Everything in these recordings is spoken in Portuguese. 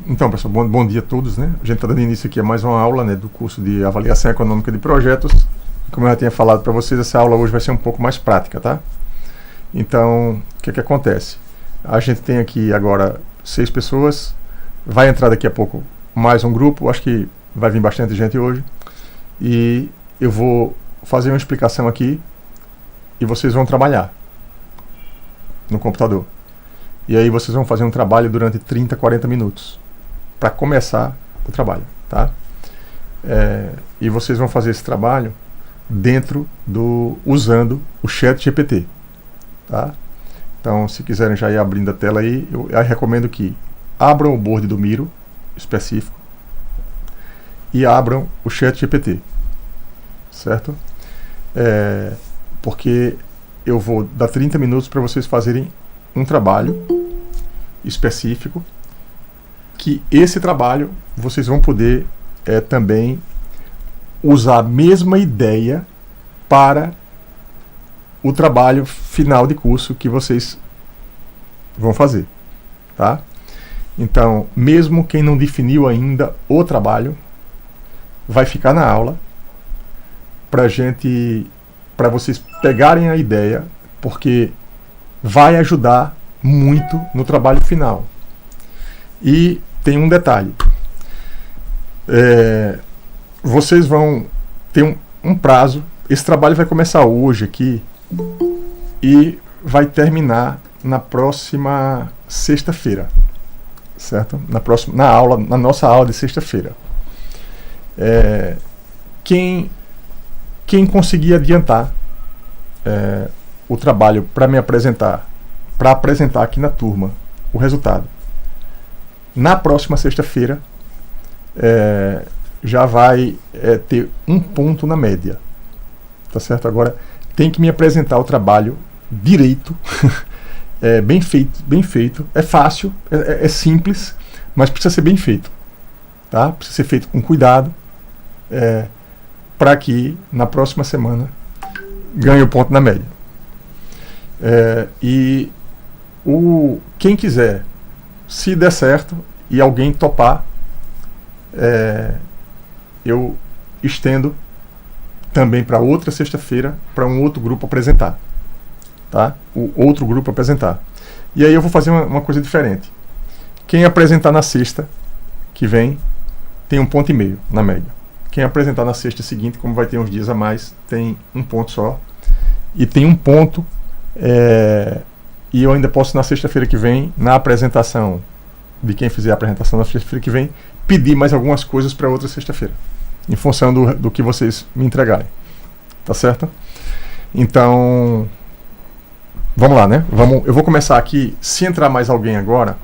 Então, pessoal, bom dia a todos, né? A gente está dando início aqui a mais uma aula, né, do curso de Avaliação Econômica de Projetos. Como eu já tinha falado para vocês, essa aula hoje vai ser um pouco mais prática, tá? Então, o que acontece? A gente tem aqui agora 6 pessoas, vai entrar daqui a pouco mais um grupo, acho que vai vir bastante gente hoje, e eu vou fazer uma explicação aqui e vocês vão trabalhar no computador. E aí vocês vão fazer um trabalho durante 30, 40 minutos para começar o trabalho, tá? E vocês vão fazer esse trabalho usando o ChatGPT, tá? Então, se quiserem já ir abrindo a tela aí, eu recomendo que abram o board do Miro específico e abram o ChatGPT, certo? Porque eu vou dar 30 minutos para vocês fazerem um trabalho específico, que esse trabalho vocês vão poder também usar a mesma ideia para o trabalho final de curso que vocês vão fazer, tá? Então, mesmo quem não definiu ainda o trabalho, vai ficar na aula para vocês pegarem a ideia, porque vai ajudar muito no trabalho final. E tem um detalhe. Vocês vão ter um prazo. Esse trabalho vai começar hoje aqui e vai terminar na próxima sexta-feira, certo? Na nossa aula de sexta-feira. Quem conseguir adiantar o trabalho para me apresentar, para apresentar aqui na turma o resultado, na próxima sexta-feira já vai ter um ponto na média, tá certo? Agora tem que me apresentar o trabalho direito, bem feito, é fácil, é simples, mas precisa ser bem feito, tá? Precisa ser feito com cuidado, para que na próxima semana ganhe o ponto na média. Quem quiser, se der certo e alguém topar, eu estendo também para outra sexta-feira para um outro grupo apresentar, tá? O outro grupo apresentar. E aí eu vou fazer uma coisa diferente. Quem apresentar na sexta que vem tem 1,5 ponto na média. Quem apresentar na sexta seguinte, como vai ter uns dias a mais, tem 1 ponto só. E tem 1 ponto. E eu ainda posso, na sexta-feira que vem, na apresentação de quem fizer a apresentação na sexta-feira que vem, pedir mais algumas coisas para outra sexta-feira, em função do que vocês me entregarem. Tá certo? Então, vamos lá, né? Eu vou começar aqui. Se entrar mais alguém agora,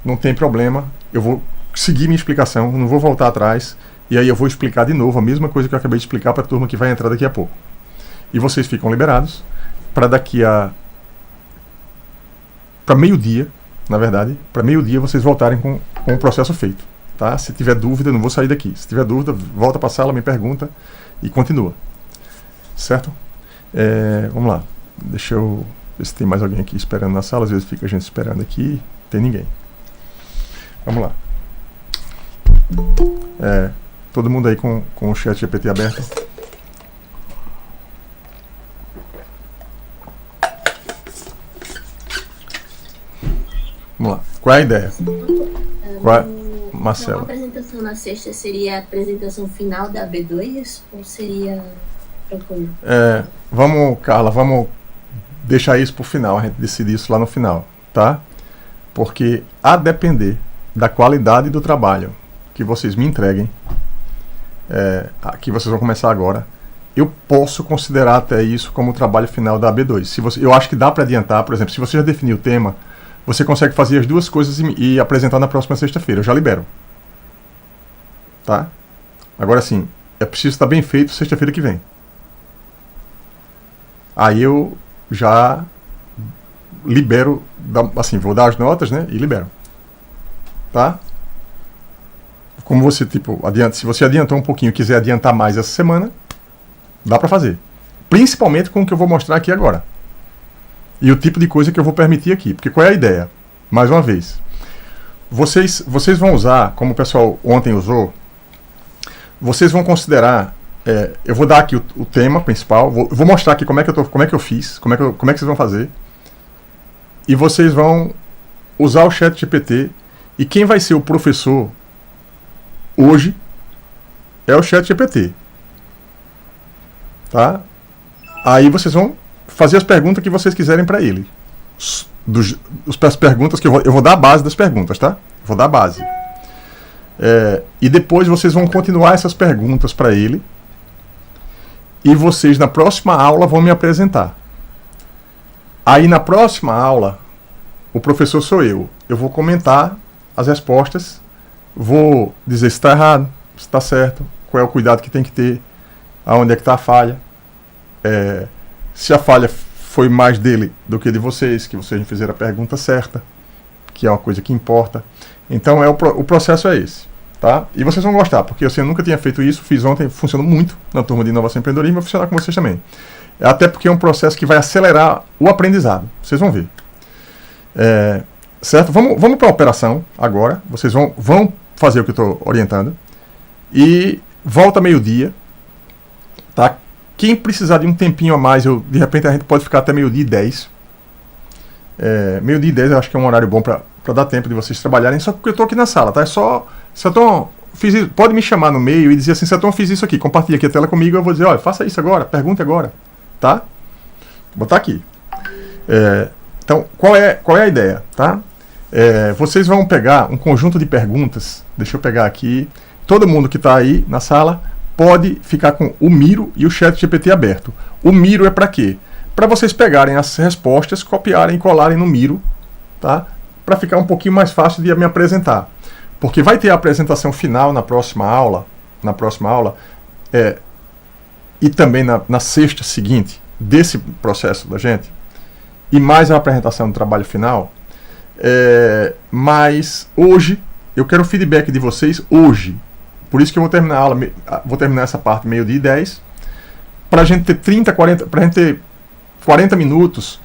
não tem problema. Eu vou seguir minha explicação, não vou voltar atrás. E aí eu vou explicar de novo a mesma coisa que eu acabei de explicar para a turma que vai entrar daqui a pouco. E vocês ficam liberados para para meio-dia, na verdade, para meio-dia vocês voltarem com o processo feito, tá? Se tiver dúvida, eu não vou sair daqui. Se tiver dúvida, volta para a sala, me pergunta e continua. Certo? Vamos lá. Deixa eu ver se tem mais alguém aqui esperando na sala. Às vezes fica a gente esperando aqui, tem ninguém. Vamos lá. Todo mundo aí com o chat GPT aberto? Vamos lá. Qual é a ideia? Marcela? A apresentação na sexta seria a apresentação final da B2 ou seria tranquilo? Carla, vamos deixar isso para o final, a gente decide isso lá no final, tá? Porque a depender da qualidade do trabalho que vocês me entreguem, que vocês vão começar agora, eu posso considerar até isso como o trabalho final da AB2. Eu acho que dá para adiantar, por exemplo, se você já definiu o tema, você consegue fazer as duas coisas e apresentar na próxima sexta-feira. Eu já libero. Tá? Agora sim, é preciso estar bem feito sexta-feira que vem. Aí eu já libero, assim, vou dar as notas, né? E libero. Tá? Como você, se você adiantou um pouquinho e quiser adiantar mais essa semana, dá para fazer. Principalmente com o que eu vou mostrar aqui agora. E o tipo de coisa que eu vou permitir aqui. Porque qual é a ideia? Mais uma vez. vocês vão usar, como o pessoal ontem usou, vocês vão considerar, eu vou dar aqui o tema principal, vou mostrar aqui como é que eu fiz, como é que vocês vão fazer, e vocês vão usar o ChatGPT, e quem vai ser o professor hoje é o ChatGPT. Tá? Aí vocês vão fazer as perguntas que vocês quiserem para ele. As perguntas que eu vou dar a base das perguntas, tá? Vou dar a base. E depois vocês vão continuar essas perguntas para ele. E vocês na próxima aula vão me apresentar. Aí na próxima aula, o professor sou eu. Eu vou comentar as respostas, vou dizer se está errado, se está certo, qual é o cuidado que tem que ter, aonde é que está a falha, se a falha foi mais dele do que de vocês, que vocês não fizeram a pergunta certa, que é uma coisa que importa. Então o processo é esse, tá? E vocês vão gostar, porque eu nunca tinha feito isso, fiz ontem, funcionou muito na turma de inovação e empreendedorismo, vai funcionar com vocês também. Até porque é um processo que vai acelerar o aprendizado, vocês vão ver. Certo? Vamos para a operação agora, vocês vão fazer o que eu estou orientando, e volta meio-dia, tá? Quem precisar de um tempinho a mais, de repente a gente pode ficar até meio-dia e 10. Meio-dia e 10 eu acho que é um horário bom para dar tempo de vocês trabalharem, só porque eu estou aqui na sala, tá? É só, Seton, fiz isso, pode me chamar no meio e dizer assim, Seton, fiz isso aqui, compartilha aqui a tela comigo, eu vou dizer, olha, faça isso agora, pergunte agora, tá? Vou botar aqui. Então, qual é a ideia, tá? Vocês vão pegar um conjunto de perguntas, deixa eu pegar aqui, todo mundo que está aí na sala pode ficar com o Miro e o ChatGPT aberto. O Miro é para quê? Para vocês pegarem as respostas, copiarem e colarem no Miro, tá? Para ficar um pouquinho mais fácil de me apresentar. Porque vai ter a apresentação final na próxima aula, e também na sexta seguinte desse processo da gente, e mais a apresentação do trabalho final. Mas hoje, eu quero o feedback de vocês hoje. Por isso que eu vou terminar a aula, vou terminar essa parte meio-dia e 10, para a gente ter 40 minutos,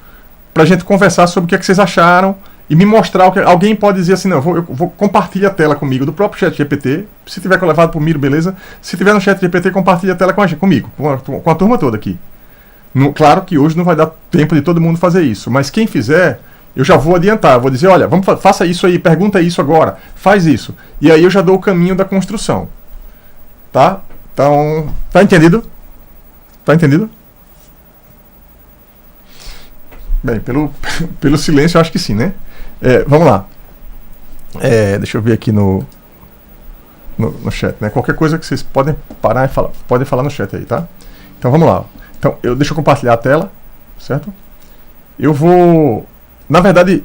para a gente conversar sobre o que é que vocês acharam e me mostrar o que. Alguém pode dizer assim, não, eu vou compartilhar a tela comigo do próprio ChatGPT, se tiver levado para o Miro, beleza. Se tiver no ChatGPT, compartilha a tela comigo, com a turma toda aqui. Claro que hoje não vai dar tempo de todo mundo fazer isso, mas quem fizer, eu já vou adiantar, vou dizer, olha, faça isso aí, pergunta isso agora, faz isso. E aí eu já dou o caminho da construção. Tá? Então, tá entendido? Tá entendido? Bem, pelo silêncio eu acho que sim, né? Vamos lá. Deixa eu ver aqui no chat, né? Qualquer coisa que vocês podem parar e podem falar no chat aí, tá? Então vamos lá. Então, deixa eu compartilhar a tela, certo? Eu vou... Na verdade,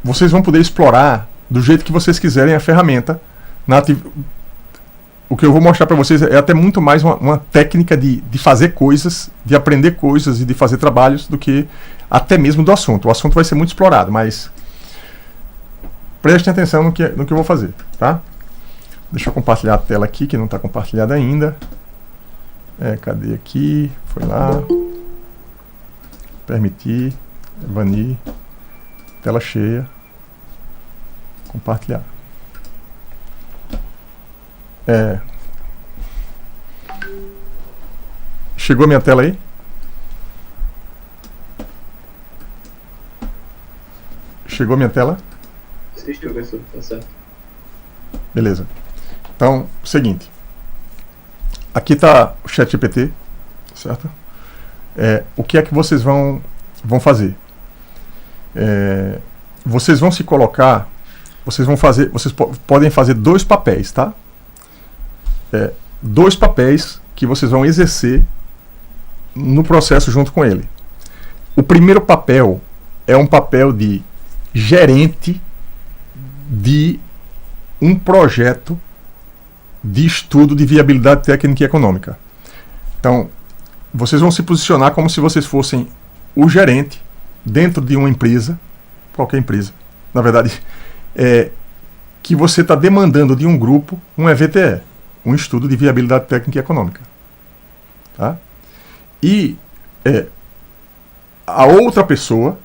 vocês vão poder explorar do jeito que vocês quiserem a ferramenta. O que eu vou mostrar para vocês é até muito mais uma técnica de fazer coisas, de aprender coisas e de fazer trabalhos do que até mesmo do assunto. O assunto vai ser muito explorado, mas prestem atenção no que eu vou fazer, tá? Deixa eu compartilhar a tela aqui, que não está compartilhada ainda. Cadê aqui? Foi lá. Permitir. Banir. Tela cheia. Compartilhar. Chegou a minha tela aí? Chegou a minha tela? Sim, professor, tá certo. Beleza. Então, seguinte. Aqui está o ChatGPT, certo? O que é que vocês vão fazer? Vocês vão se colocar, vocês podem fazer 2 papéis, tá? 2 papéis que vocês vão exercer no processo junto com ele. O primeiro papel é um papel de gerente de um projeto de estudo de viabilidade técnica e econômica. Então, vocês vão se posicionar como se vocês fossem o gerente dentro de uma empresa, qualquer empresa, na verdade, que você está demandando de um grupo um EVTE, um estudo de viabilidade técnica e econômica. Tá? E a outra pessoa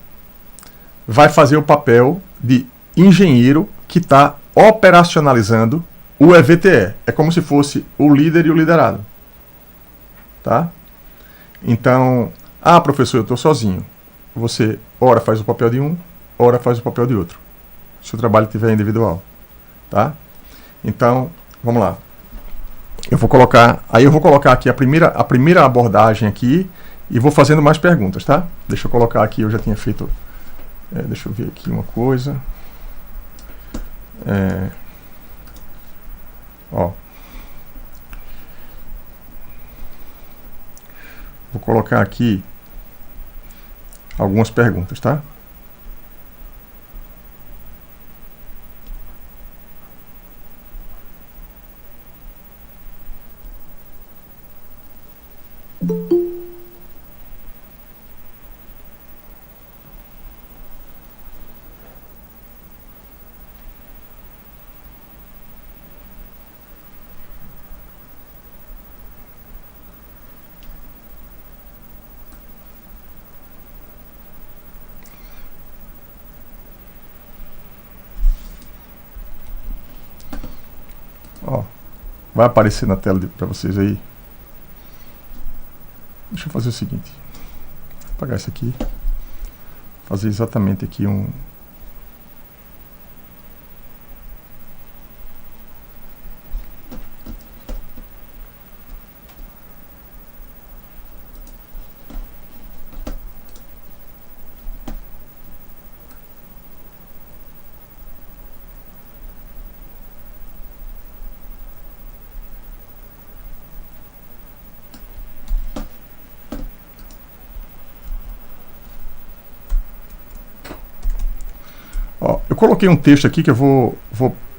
vai fazer o papel de engenheiro que está operacionalizando o EVTE. É como se fosse o líder e o liderado. Tá? Então, professor, eu estou sozinho. Você, ora faz o papel de um, ora faz o papel de outro. Se o trabalho estiver individual. Tá? Então, vamos lá. Eu vou colocar aqui a primeira abordagem aqui e vou fazendo mais perguntas, tá? Deixa eu colocar aqui, eu já tinha feito... deixa eu ver aqui uma coisa. Vou colocar aqui algumas perguntas, tá? Vai aparecer na tela para vocês aí. Deixa eu fazer o seguinte. Vou apagar isso aqui. Fazer exatamente aqui um... Eu coloquei um texto aqui que eu vou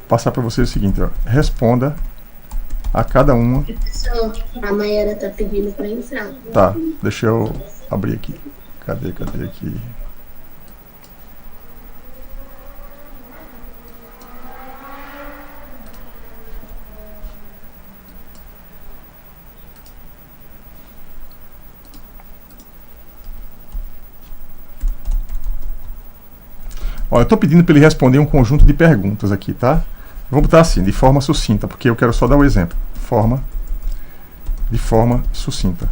passar para vocês o seguinte, ó. Responda a cada uma. Professor, a Mayara tá pedindo para entrar. Tá, deixa eu abrir aqui. Cadê aqui? Eu estou pedindo para ele responder um conjunto de perguntas aqui, tá? Vou botar assim, de forma sucinta, porque eu quero só dar o exemplo. De forma sucinta.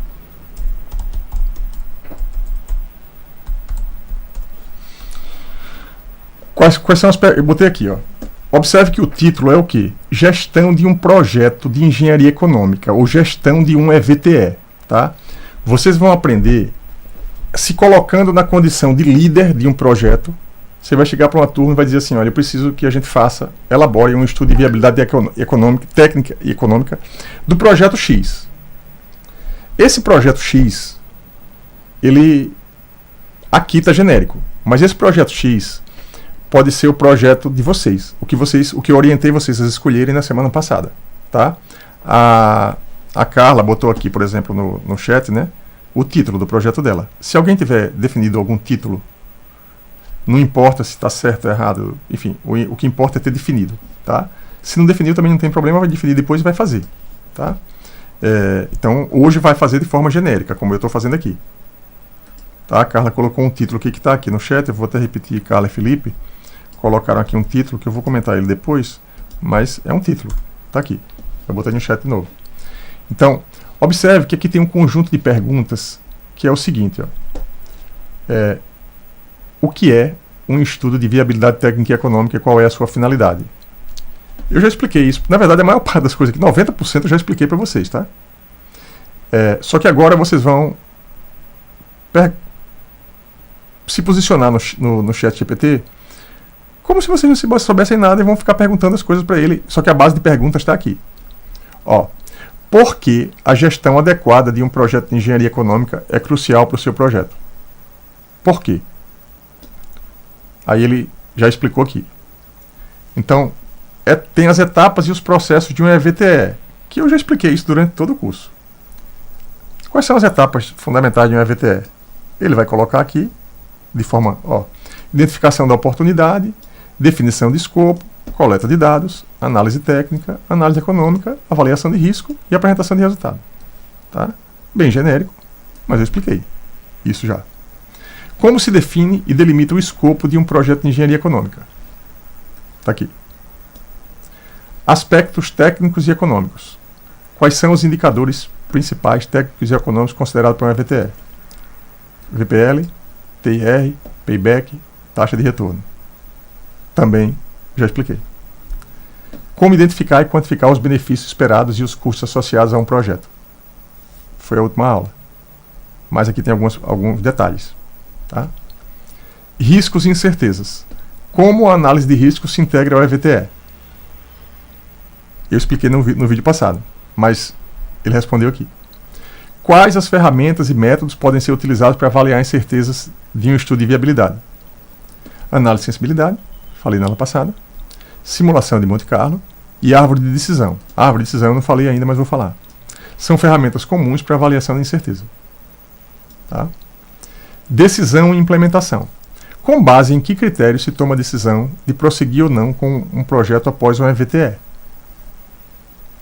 Quais são as perguntas? Eu botei aqui, ó. Observe que o título é o quê? Gestão de um projeto de engenharia econômica, ou gestão de um EVTE, tá? Vocês vão aprender se colocando na condição de líder de um projeto. Você vai chegar para uma turma e vai dizer assim, olha, eu preciso que a gente elabore um estudo de viabilidade econômica, técnica e econômica do projeto X. Esse projeto X, ele aqui está genérico, mas esse projeto X pode ser o projeto de vocês, o que eu orientei vocês a escolherem na semana passada, tá? A Carla botou aqui, por exemplo, no chat, né, o título do projeto dela. Se alguém tiver definido algum título, não importa se está certo ou errado, enfim, o que importa é ter definido, tá? Se não definiu também não tem problema, vai definir depois e vai fazer, tá? Então, hoje vai fazer de forma genérica, como eu estou fazendo aqui. Tá? A Carla colocou um título aqui que está aqui no chat, eu vou até repetir, Carla e Felipe colocaram aqui um título, que eu vou comentar ele depois, mas é um título, está aqui. Eu botei no chat de novo. Então, observe que aqui tem um conjunto de perguntas, que é o seguinte, ó. O que é um estudo de viabilidade técnica e econômica e qual é a sua finalidade? Eu já expliquei isso. Na verdade, a maior parte das coisas aqui, 90% eu já expliquei para vocês, tá? Só que agora vocês vão se posicionar no chat GPT como se vocês não soubessem nada e vão ficar perguntando as coisas para ele. Só que a base de perguntas está aqui. Ó, por que a gestão adequada de um projeto de engenharia econômica é crucial para o seu projeto? Por quê? Aí ele já explicou aqui. Então, tem as etapas e os processos de um EVTE, que eu já expliquei isso durante todo o curso. Quais são as etapas fundamentais de um EVTE? Ele vai colocar aqui, de forma, identificação da oportunidade, definição de escopo, coleta de dados, análise técnica, análise econômica, avaliação de risco e apresentação de resultado. Tá? Bem genérico, mas eu expliquei isso já. Como se define e delimita o escopo de um projeto de engenharia econômica? Está aqui. Aspectos técnicos e econômicos. Quais são os indicadores principais técnicos e econômicos considerados para um EVTE? VPL, TIR, payback, taxa de retorno. Também já expliquei. Como identificar e quantificar os benefícios esperados e os custos associados a um projeto? Foi a última aula. Mas aqui tem alguns detalhes. Tá? Riscos e incertezas. Como a análise de riscos se integra ao EVTE? Eu expliquei no vídeo passado, mas ele respondeu aqui. Quais as ferramentas e métodos podem ser utilizados para avaliar incertezas de um estudo de viabilidade? Análise de sensibilidade, falei na aula passada. Simulação de Monte Carlo e árvore de decisão. Árvore de decisão eu não falei ainda, mas vou falar. São ferramentas comuns para avaliação da incerteza. Tá? Decisão e implementação. Com base em que critério se toma a decisão de prosseguir ou não com um projeto após um EVTE?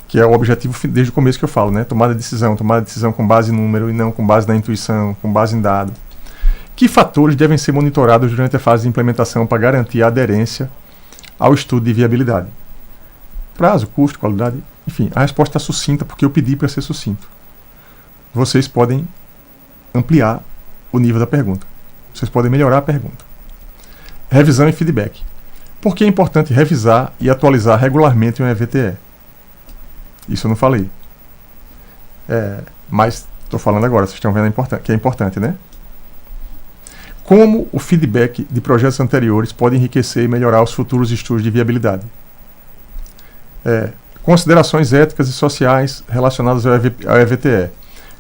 Que é o objetivo desde o começo que eu falo, né? Tomada de decisão com base em número e não com base na intuição, com base em dado. Que fatores devem ser monitorados durante a fase de implementação para garantir a aderência ao estudo de viabilidade? Prazo, custo, qualidade, enfim, a resposta está sucinta porque eu pedi para ser sucinto. Vocês podem ampliar o nível da pergunta. Vocês podem melhorar a pergunta. Revisão e feedback. Por que é importante revisar e atualizar regularmente um EVTE? Isso eu não falei. Mas estou falando agora, vocês estão vendo que é importante, né? Como o feedback de projetos anteriores pode enriquecer e melhorar os futuros estudos de viabilidade? Considerações éticas e sociais relacionadas ao EVTE.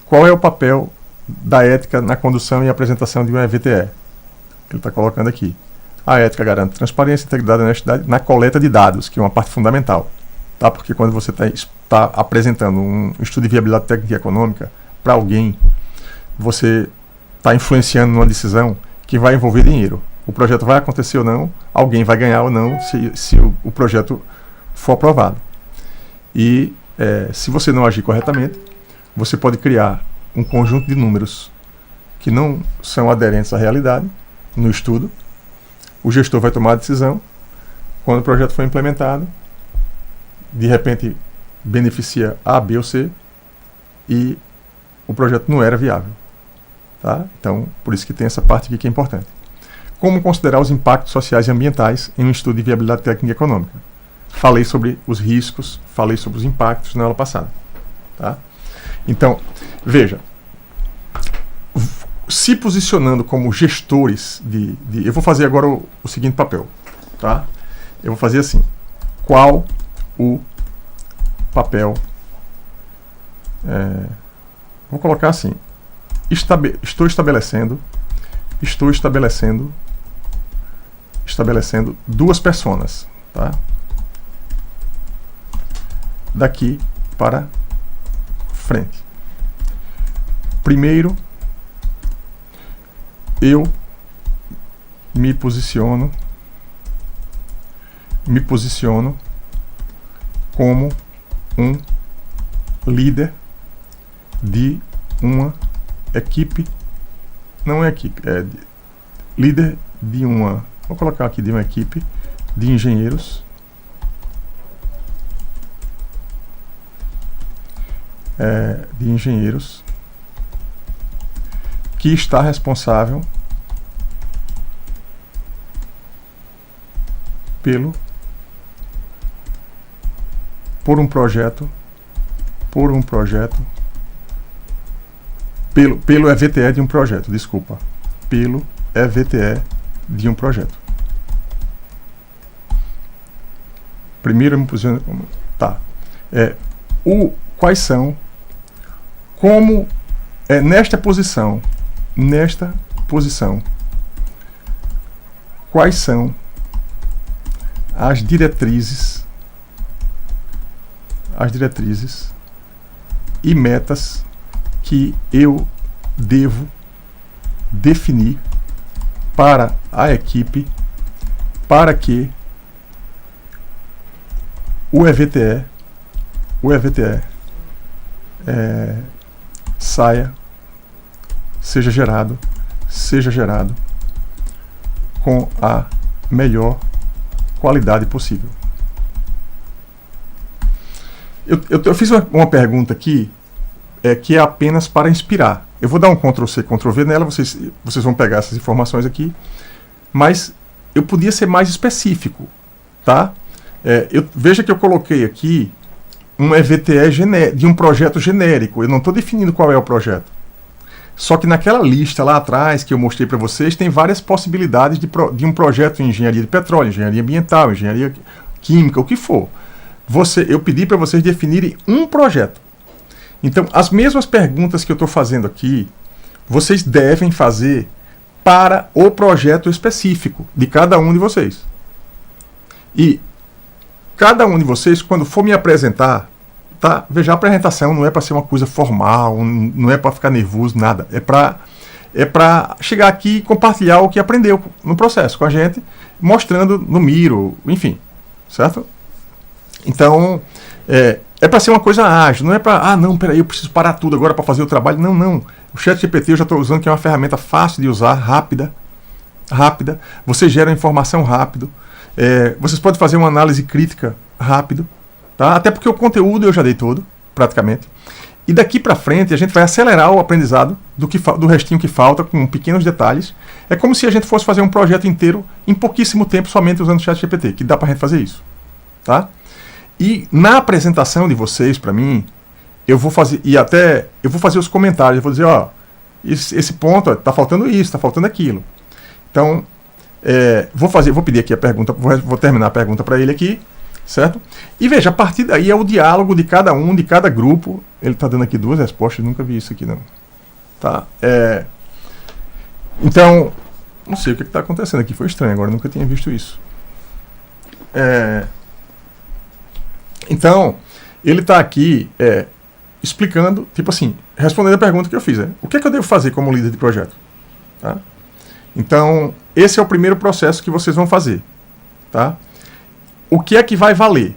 Qual é o papel da ética na condução e apresentação de um EVTE? Ele está colocando aqui. A ética garante transparência, integridade e honestidade na coleta de dados, que é uma parte fundamental. Tá? Porque quando você está apresentando um estudo de viabilidade técnica e econômica para alguém, você está influenciando numa decisão que vai envolver dinheiro. O projeto vai acontecer ou não, alguém vai ganhar ou não se o projeto for aprovado. E se você não agir corretamente, você pode criar um conjunto de números que não são aderentes à realidade no estudo. O gestor vai tomar a decisão, quando o projeto for implementado, de repente beneficia A, B ou C e o projeto não era viável. Tá? Então, por isso que tem essa parte aqui que é importante. Como considerar os impactos sociais e ambientais em um estudo de viabilidade técnica e econômica? Falei sobre os riscos, falei sobre os impactos na aula passada. Tá? Então, veja, se posicionando como gestores eu vou fazer agora o seguinte papel. Tá? Eu vou fazer assim. Qual o papel? Vou colocar assim. Estou estabelecendo duas personas, tá? Daqui para frente. Primeiro, eu me posiciono como um líder de uma equipe, não é equipe, líder de uma, vou colocar aqui, de uma equipe de engenheiros que está responsável por um projeto pelo EVTE de um projeto, desculpa, pelo EVTE de um projeto. Primeiro eu me posiciono como, tá, quais são, como nesta posição, quais são as diretrizes e metas que eu devo definir para a equipe para que o EVTE seja gerado, seja gerado com a melhor qualidade possível. Eu fiz uma pergunta aqui que é apenas para inspirar. Eu vou dar um Ctrl+C, Ctrl+V nela, vocês vão pegar essas informações aqui, mas eu podia ser mais específico, tá? Veja que eu coloquei aqui um EVTE de um projeto genérico, eu não estou definindo qual é o projeto. Só que naquela lista lá atrás que eu mostrei para vocês, tem várias possibilidades de um projeto em engenharia de petróleo, engenharia ambiental, engenharia química, o que for. Eu pedi para vocês definirem um projeto. Então, as mesmas perguntas que eu estou fazendo aqui, vocês devem fazer para o projeto específico de cada um de vocês. E cada um de vocês, quando for me apresentar, tá? Veja, a apresentação não é para ser uma coisa formal, não é para ficar nervoso, nada. É para chegar aqui e compartilhar o que aprendeu no processo com a gente, mostrando no Miro, enfim, certo? Então, é para ser uma coisa ágil, não é para, não, peraí, eu preciso parar tudo agora para fazer o trabalho. Não, não. O ChatGPT eu já estou usando, que é uma ferramenta fácil de usar, rápida. Você gera informação rápido. Vocês podem fazer uma análise crítica rápido, tá? Até porque o conteúdo eu já dei todo, praticamente. E daqui para frente a gente vai acelerar o aprendizado do restinho que falta, com pequenos detalhes. É como se a gente fosse fazer um projeto inteiro em pouquíssimo tempo, somente usando o ChatGPT, que dá para a gente fazer isso, tá? E na apresentação de vocês, para mim, eu vou fazer os comentários, eu vou dizer, esse ponto, tá faltando isso, tá faltando aquilo. Então, vou pedir aqui a pergunta, vou terminar a pergunta para ele aqui, certo? E veja, a partir daí é o diálogo de cada um, de cada grupo. Ele está dando aqui 2 respostas, nunca vi isso aqui não. Tá? Então, não sei o que está acontecendo aqui, foi estranho, agora nunca tinha visto isso. Então, ele está aqui explicando, tipo assim, respondendo a pergunta que eu fiz. O que é que eu devo fazer como líder de projeto? Tá? Então, esse é o primeiro processo que vocês vão fazer. Tá? O que é que vai valer?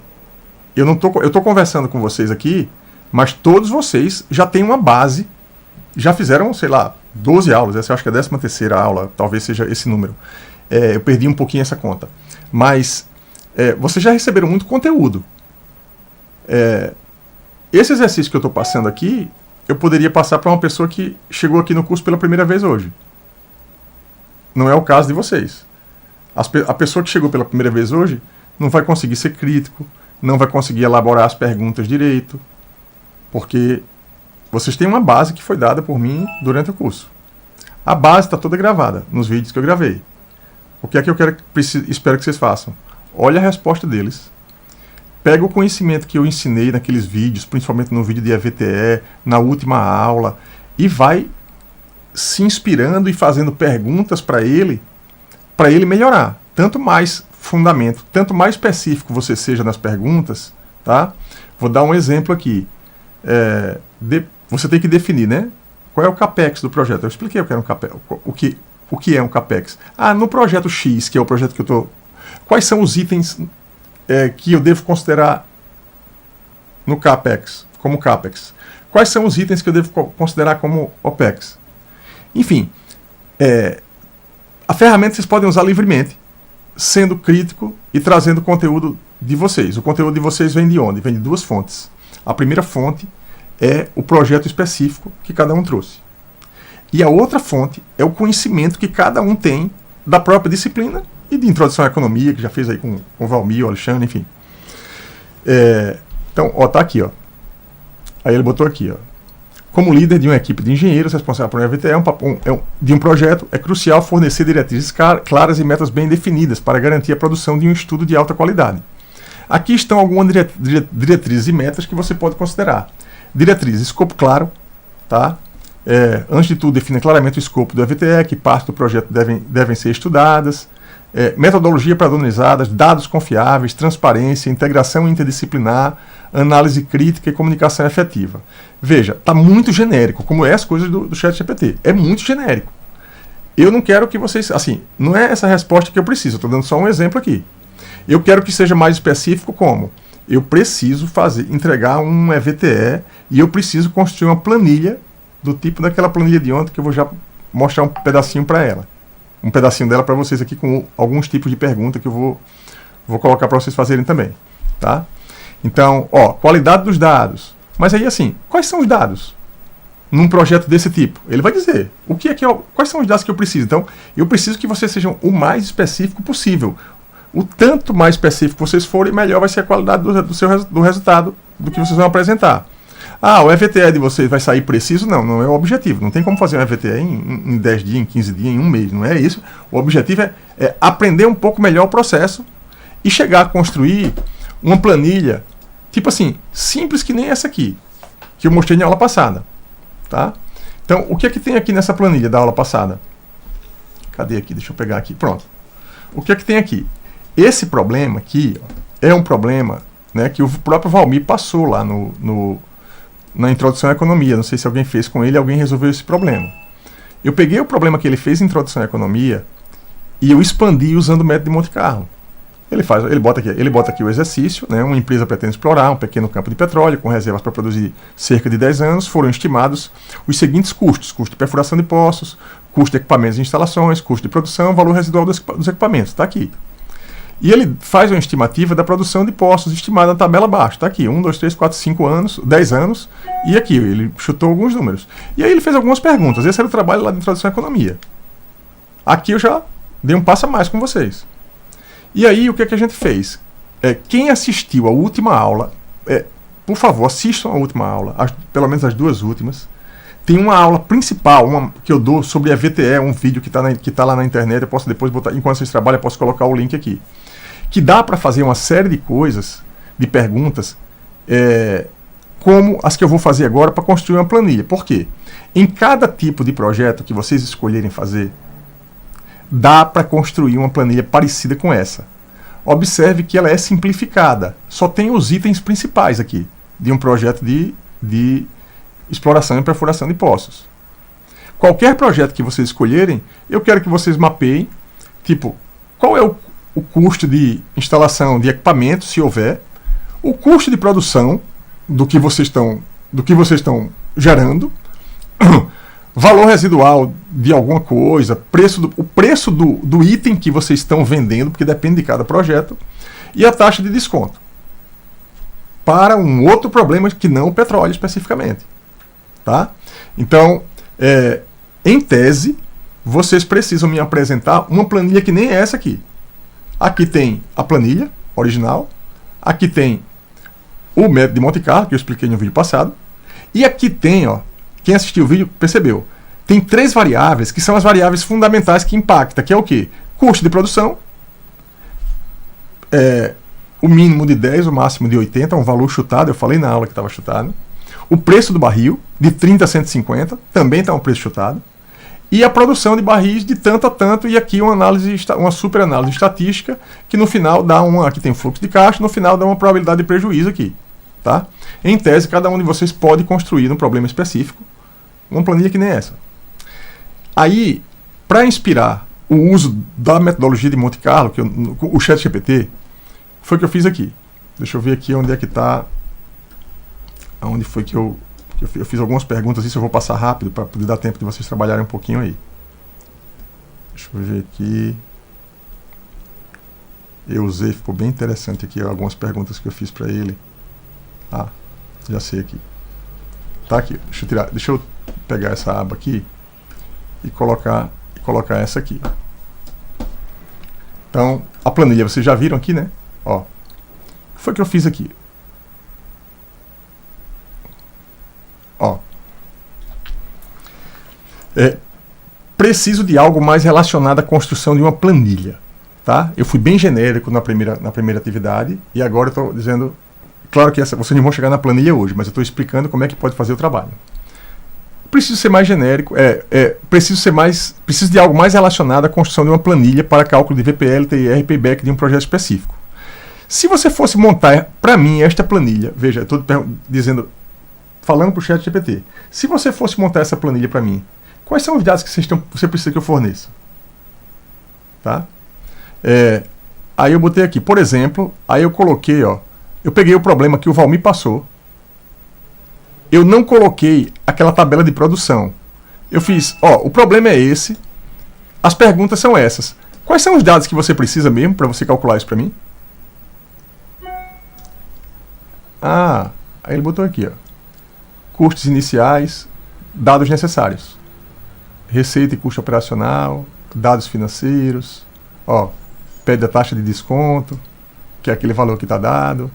Eu estou conversando com vocês aqui, mas todos vocês já têm uma base, já fizeram, sei lá, 12 aulas, essa eu acho que é a 13ª aula, talvez seja esse número. Eu perdi um pouquinho essa conta. Mas vocês já receberam muito conteúdo. Esse exercício que eu estou passando aqui, eu poderia passar para uma pessoa que chegou aqui no curso pela primeira vez hoje. Não é o caso de vocês. A pessoa que chegou pela primeira vez hoje não vai conseguir ser crítico, não vai conseguir elaborar as perguntas direito, porque vocês têm uma base que foi dada por mim durante o curso. A base está toda gravada nos vídeos que eu gravei. O que é que eu espero que vocês façam? Olha a resposta deles. Pega o conhecimento que eu ensinei naqueles vídeos, principalmente no vídeo de EVTE, na última aula, e vai se inspirando e fazendo perguntas para ele melhorar. Tanto mais fundamento, tanto mais específico você seja nas perguntas, tá? Vou dar um exemplo aqui. Você tem que definir, né? Qual é o CAPEX do projeto? Eu expliquei o que era um CAPEX. O que é um CAPEX? No projeto X, que é o projeto que eu estou... Quais são os itens que eu devo considerar no CAPEX, como CAPEX? Quais são os itens que eu devo considerar como OPEX? Enfim, a ferramenta vocês podem usar livremente, sendo crítico e trazendo conteúdo de vocês. O conteúdo de vocês vem de onde? Vem de 2 fontes. A primeira fonte é o projeto específico que cada um trouxe. E a outra fonte é o conhecimento que cada um tem da própria disciplina e de introdução à economia, que já fez aí com o Valmir, o Alexandre, enfim. Então, tá aqui, ó. Aí ele botou aqui, ó. Como líder de uma equipe de engenheiros responsável por um EVTE de um projeto, é crucial fornecer diretrizes claras e metas bem definidas para garantir a produção de um estudo de alta qualidade. Aqui estão algumas diretrizes e metas que você pode considerar. Diretriz, escopo claro, tá? Antes de tudo, defina claramente o escopo do EVTE, que partes do projeto devem ser estudadas, metodologia padronizadas, dados confiáveis, transparência, integração interdisciplinar, análise crítica e comunicação efetiva. Veja, está muito genérico, como as coisas do ChatGPT. É muito genérico. Eu não quero que vocês... Assim, não é essa resposta que eu preciso, estou dando só um exemplo aqui. Eu quero que seja mais específico como... Eu preciso entregar um EVTE e eu preciso construir uma planilha do tipo daquela planilha de ontem que eu vou já mostrar um pedacinho para ela. Um pedacinho dela para vocês aqui com alguns tipos de pergunta que eu vou colocar para vocês fazerem também. Tá? Então, qualidade dos dados. Mas aí assim, quais são os dados? Num projeto desse tipo, ele vai dizer quais são os dados que eu preciso. Então, eu preciso que vocês sejam o mais específico possível. O tanto mais específico vocês forem, melhor vai ser a qualidade do resultado do que vocês vão apresentar. O EVTE de vocês vai sair preciso? Não é o objetivo. Não tem como fazer um EVTE em 10 dias, em 15 dias, em um mês. Não é isso. O objetivo é aprender um pouco melhor o processo e chegar a construir uma planilha, tipo assim, simples que nem essa aqui, que eu mostrei na aula passada. Tá? Então, o que é que tem aqui nessa planilha da aula passada? Cadê aqui? Deixa eu pegar aqui. Pronto. O que é que tem aqui? Esse problema aqui é um problema, né, que o próprio Valmir passou lá na introdução à economia. Não sei se alguém fez com ele, alguém resolveu esse problema. Eu peguei o problema que ele fez em introdução à economia e eu expandi usando o método de Monte Carlo. Ele bota aqui o exercício, né, uma empresa pretende explorar um pequeno campo de petróleo com reservas para produzir cerca de 10 anos. Foram estimados os seguintes custos: custo de perfuração de poços, custo de equipamentos e instalações, custo de produção, valor residual dos equipamentos. Está aqui. E ele faz uma estimativa da produção de poços estimada na tabela abaixo. Está aqui, 1, 2, 3, 4, 5 anos, 10 anos, e aqui ele chutou alguns números. E aí ele fez algumas perguntas. Esse era o trabalho lá de introdução à economia. Aqui eu já dei um passo a mais com vocês. E aí o que a gente fez? Quem assistiu a última aula, por favor, assistam a última aula, pelo menos as duas últimas. Tem uma aula principal, que eu dou sobre a VTE, um vídeo que está lá na internet. Eu posso depois botar, enquanto vocês trabalham, eu posso colocar o link aqui. Que dá para fazer uma série de coisas, de perguntas, como as que eu vou fazer agora para construir uma planilha. Por quê? Em cada tipo de projeto que vocês escolherem fazer, dá para construir uma planilha parecida com essa. Observe que ela é simplificada. Só tem os itens principais aqui de um projeto de exploração e perfuração de poços. Qualquer projeto que vocês escolherem, eu quero que vocês mapeiem, tipo, qual é o custo de instalação de equipamento, se houver, o custo de produção do que vocês estão gerando, valor residual de alguma coisa, o preço do item que vocês estão vendendo, porque depende de cada projeto, e a taxa de desconto. Para um outro problema que não o petróleo especificamente. Tá? Então, em tese, vocês precisam me apresentar uma planilha que nem essa aqui. Aqui tem a planilha original, aqui tem o método de Monte Carlo, que eu expliquei no vídeo passado, e aqui tem, quem assistiu o vídeo percebeu, tem 3 variáveis que são as variáveis fundamentais que impactam, que é o quê? Custo de produção, o mínimo de 10, o máximo de 80, um valor chutado, eu falei na aula que estava chutado. O preço do barril, de 30 a 150, também está um preço chutado. E a produção de barris de tanto a tanto, e aqui uma super análise estatística, que no final dá aqui tem fluxo de caixa, no final dá uma probabilidade de prejuízo aqui. Tá? Em tese, cada um de vocês pode construir um problema específico uma planilha que nem essa. Aí, para inspirar o uso da metodologia de Monte Carlo, o ChatGPT, foi o que eu fiz aqui. Deixa eu ver aqui onde é que está. Onde foi que eu fiz algumas perguntas, isso eu vou passar rápido para poder dar tempo de vocês trabalharem um pouquinho aí. Deixa eu ver aqui. Eu usei, ficou bem interessante aqui algumas perguntas que eu fiz para ele. Já sei aqui. Tá aqui. Deixa eu pegar essa aba aqui e colocar essa aqui. Então, a planilha vocês já viram aqui, né? O que foi que eu fiz aqui? Preciso de algo mais relacionado à construção de uma planilha. Tá? Eu fui bem genérico na primeira atividade e agora eu estou dizendo, claro que vocês não vão chegar na planilha hoje, mas eu estou explicando como é que pode fazer o trabalho. Preciso ser mais genérico, preciso de algo mais relacionado à construção de uma planilha para cálculo de VPL, TIR e payback de um projeto específico. Se você fosse montar para mim esta planilha, veja, eu estou falando para o ChatGPT, se você fosse montar essa planilha para mim, quais são os dados que você precisa que eu forneça? Tá? Aí eu botei aqui, por exemplo, aí eu coloquei, eu peguei o problema que o Valmir passou, eu não coloquei aquela tabela de produção, Eu fiz, o problema é esse, as perguntas são essas. Quais são os dados que você precisa mesmo para você calcular isso para mim? Aí ele botou aqui, custos iniciais, dados necessários. Receita e custo operacional, dados financeiros, pede a taxa de desconto, que é aquele valor que está dado,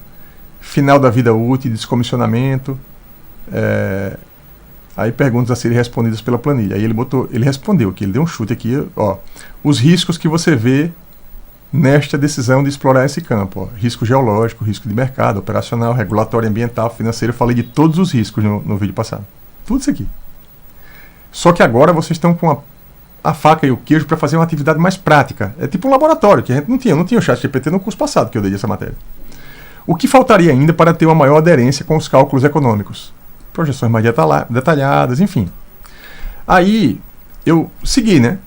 final da vida útil, descomissionamento, aí perguntas a serem respondidas pela planilha. Aí ele respondeu aqui, ele deu um chute aqui, os riscos que você vê nesta decisão de explorar esse campo. Risco geológico, risco de mercado, operacional, regulatório, ambiental, financeiro. Eu falei de todos os riscos no vídeo passado. Tudo isso aqui. Só que agora vocês estão com a faca e o queijo para fazer uma atividade mais prática. É tipo um laboratório, que a gente não tinha. Eu não tinha o ChatGPT no curso passado que eu dei essa matéria. O que faltaria ainda para ter uma maior aderência com os cálculos econômicos? Projeções mais detalhadas, enfim. Aí eu segui, né?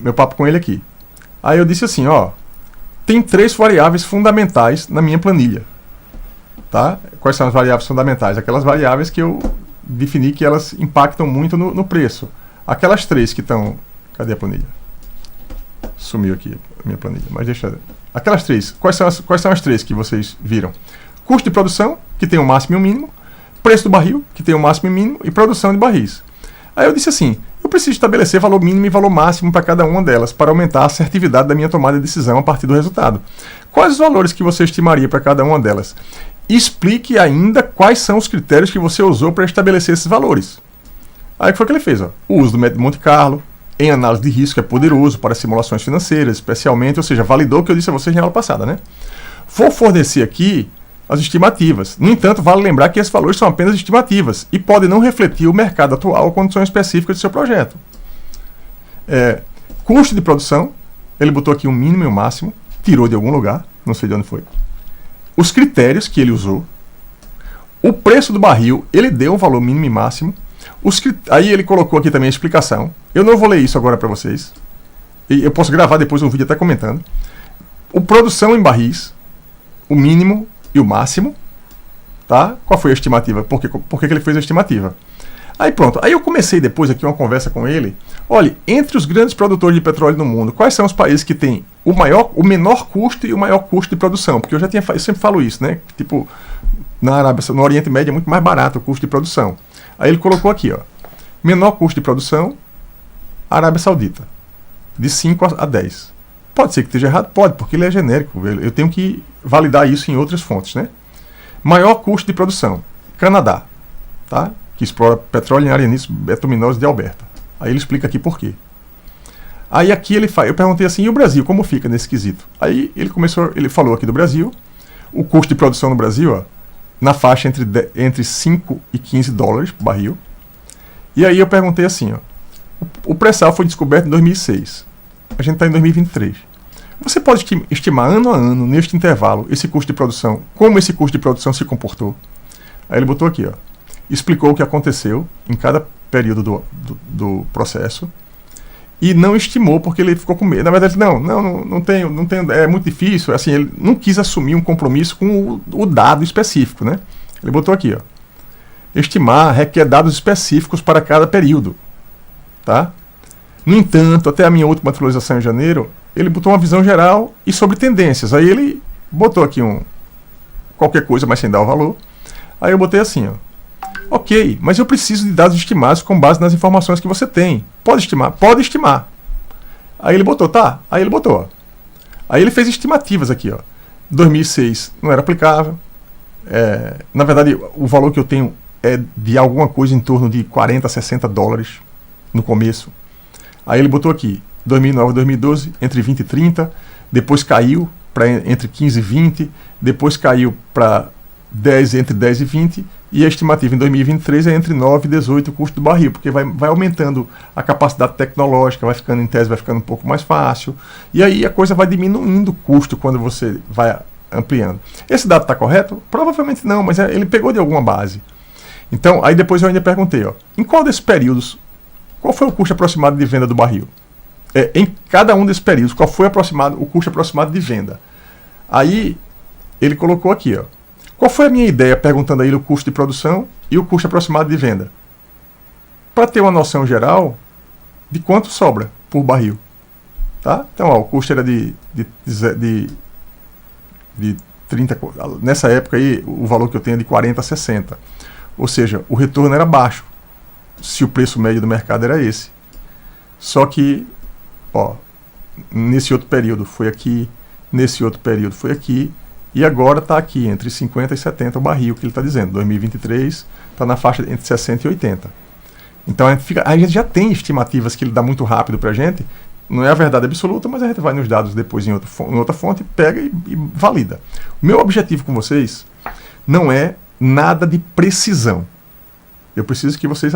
Meu papo com ele aqui. Aí eu disse assim, tem 3 variáveis fundamentais na minha planilha. Tá? Quais são as variáveis fundamentais? Aquelas variáveis que eu defini que elas impactam muito no preço. Aquelas 3 que estão... Cadê a planilha? Sumiu aqui a minha planilha, mas deixa... Aquelas 3. Quais são as 3 que vocês viram? Custo de produção, que tem o máximo e o mínimo. Preço do barril, que tem o máximo e o mínimo. E produção de barris. Aí eu disse assim, eu preciso estabelecer valor mínimo e valor máximo para cada uma delas, para aumentar a assertividade da minha tomada de decisão a partir do resultado. Quais os valores que você estimaria para cada uma delas? Explique ainda quais são os critérios que você usou para estabelecer esses valores. Aí o que foi que ele fez? O uso do método Monte Carlo, em análise de risco, é poderoso para simulações financeiras, especialmente, ou seja, validou o que eu disse a vocês na aula passada, né? Vou fornecer aqui as estimativas. No entanto, vale lembrar que esses valores são apenas estimativas e podem não refletir o mercado atual ou condições específicas do seu projeto. Custo de produção, ele botou aqui um mínimo e um máximo, tirou de algum lugar, não sei de onde foi. Os critérios que ele usou, o preço do barril, ele deu um valor mínimo e máximo. Aí ele colocou aqui também a explicação. Eu não vou ler isso agora para vocês. Eu posso gravar depois um vídeo até comentando. O produção em barris, o mínimo e o máximo, tá? Qual foi a estimativa? Por que ele fez a estimativa? Aí pronto. Aí eu comecei depois aqui uma conversa com ele. Olha, entre os grandes produtores de petróleo no mundo, quais são os países que têm o menor custo e o maior custo de produção? Porque eu sempre falo isso, né? Tipo, no Oriente Médio é muito mais barato o custo de produção. Aí ele colocou aqui, menor custo de produção, Arábia Saudita, de 5 a 10. Pode ser que esteja errado? Pode, porque ele é genérico. Eu tenho que validar isso em outras fontes, né? Maior custo de produção, Canadá, tá? Que explora petróleo em areniscos betuminosos de Alberta. Aí ele explica aqui por quê. Aí aqui eu perguntei assim, e o Brasil, como fica nesse quesito? Aí ele falou aqui do Brasil, o custo de produção no Brasil, na faixa entre 5 e 15 dólares por barril. E aí eu perguntei assim, o pré-sal foi descoberto em 2006. A gente está em 2023. Você pode estimar ano a ano, neste intervalo, esse custo de produção, como esse custo de produção se comportou? Aí ele botou aqui, explicou o que aconteceu em cada período do processo e não estimou porque ele ficou com medo. Na verdade, não tenho, é muito difícil. Assim, ele não quis assumir um compromisso com o dado específico, né? Ele botou aqui, estimar requer dados específicos para cada período, tá? No entanto, até a minha última atualização em janeiro, ele botou uma visão geral e sobre tendências. Aí ele botou aqui qualquer coisa, mas sem dar o valor. Aí eu botei assim, ok, mas eu preciso de dados estimados com base nas informações que você tem. Pode estimar? Pode estimar. Aí ele botou, tá? Aí ele botou. Aí ele fez estimativas aqui, 2006 não era aplicável. Na verdade, o valor que eu tenho é de alguma coisa em torno de 40, 60 dólares no começo. Aí ele botou aqui, 2009 e 2012, entre 20 e 30, depois caiu para entre 15 e 20, depois caiu para entre 10 e 20, e a estimativa em 2023 é entre 9 e 18 o custo do barril, porque vai aumentando a capacidade tecnológica, vai ficando em tese, vai ficando um pouco mais fácil, e aí a coisa vai diminuindo o custo quando você vai ampliando. Esse dado está correto? Provavelmente não, mas ele pegou de alguma base. Então, aí depois eu ainda perguntei, em qual desses períodos, qual foi o custo aproximado de venda do barril? Em cada um desses períodos, qual foi o custo aproximado de venda? Aí ele colocou aqui, qual foi a minha ideia perguntando a ele o custo de produção e o custo aproximado de venda? para ter uma noção geral de quanto sobra por barril. Tá? Então, ó, o custo era de 30, nessa época aí, o valor que eu tenho é de 40 a 60. Ou seja, o retorno era baixo, se o preço médio do mercado era esse. Só que, ó, nesse outro período foi aqui, nesse outro período foi aqui, e agora está aqui entre 50 e 70 o barril que ele está dizendo. 2023 está na faixa entre 60 e 80. Então a gente já tem estimativas que ele dá muito rápido para a gente. Não é a verdade absoluta, mas a gente vai nos dados depois em outra fonte, pega e valida. O meu objetivo com vocês não é nada de precisão. Eu preciso que vocês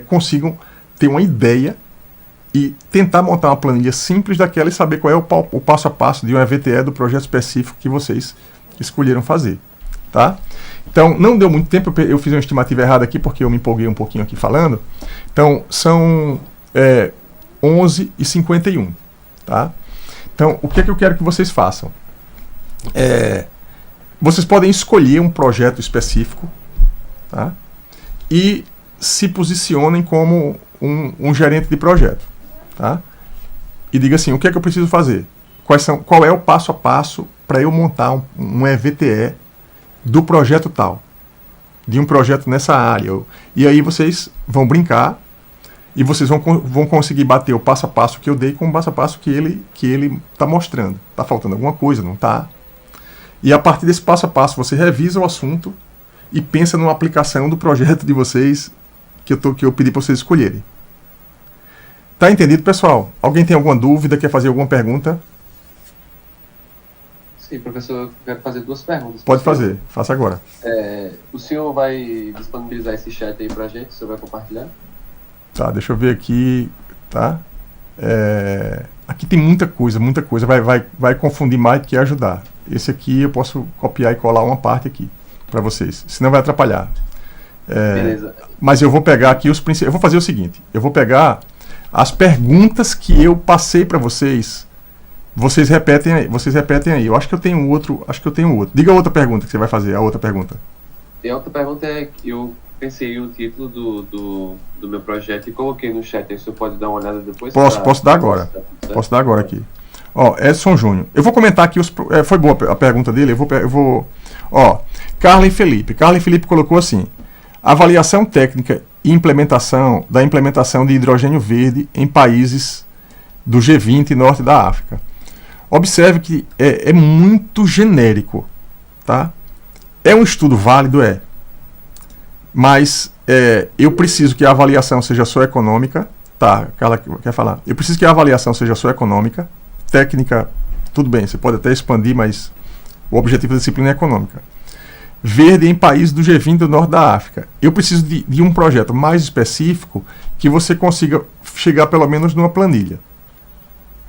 consigam ter uma ideia e tentar montar uma planilha simples daquela e saber qual é o passo a passo de um EVTE do projeto específico que vocês escolheram fazer. Tá? Então, não deu muito tempo, eu fiz uma estimativa errada aqui porque eu me empolguei um pouquinho aqui falando. Então, são 11h51. Tá? Então, o que é que eu quero que vocês façam? Vocês podem escolher um projeto específico, tá? E se posicionem como um gerente de projeto. Tá? E diga assim, o que é que eu preciso fazer? Qual é o passo a passo para eu montar um EVTE do projeto tal, de um projeto nessa área. E aí vocês vão brincar e vocês vão conseguir bater o passo a passo que eu dei com o passo a passo que ele está mostrando. Está faltando alguma coisa, não está? E a partir desse passo a passo você revisa o assunto e pensa numa aplicação do projeto de vocês que eu pedi para vocês escolherem. Tá entendido, pessoal? Alguém tem alguma dúvida, quer fazer alguma pergunta? Sim, professor, eu quero fazer 2 perguntas. Pode fazer, faça agora. O senhor vai disponibilizar esse chat aí pra gente? O senhor vai compartilhar? Tá, deixa eu ver aqui, tá? Aqui tem muita coisa, vai confundir mais do que ajudar. Esse aqui eu posso copiar e colar uma parte aqui para vocês, senão vai atrapalhar. Beleza. Mas eu vou pegar aqui os princípios. Eu vou fazer o seguinte, eu vou pegar as perguntas que eu passei para vocês. Vocês repetem aí. Eu acho que eu tenho outro. Diga a outra pergunta que você vai fazer, a outra pergunta. E a outra pergunta é que eu pensei no título do meu projeto e coloquei no chat. Aí o senhor pode dar uma olhada depois? Posso dar agora. Posso dar agora aqui. Ó, Edson Júnior. Eu vou comentar aqui foi boa a pergunta dele. Eu vou. Ó, Carla Felipe colocou assim: avaliação técnica e implementação da implementação de hidrogênio verde em países do G20 e norte da África. Observe que é muito genérico, tá? É um estudo válido, mas eu preciso que a avaliação seja só econômica, tá? Carla quer falar. Eu preciso que a avaliação seja só econômica, técnica, tudo bem, você pode até expandir, mas o objetivo da disciplina é econômica. Verde em países do G20 do norte da África. Eu preciso de um projeto mais específico que você consiga chegar pelo menos numa planilha.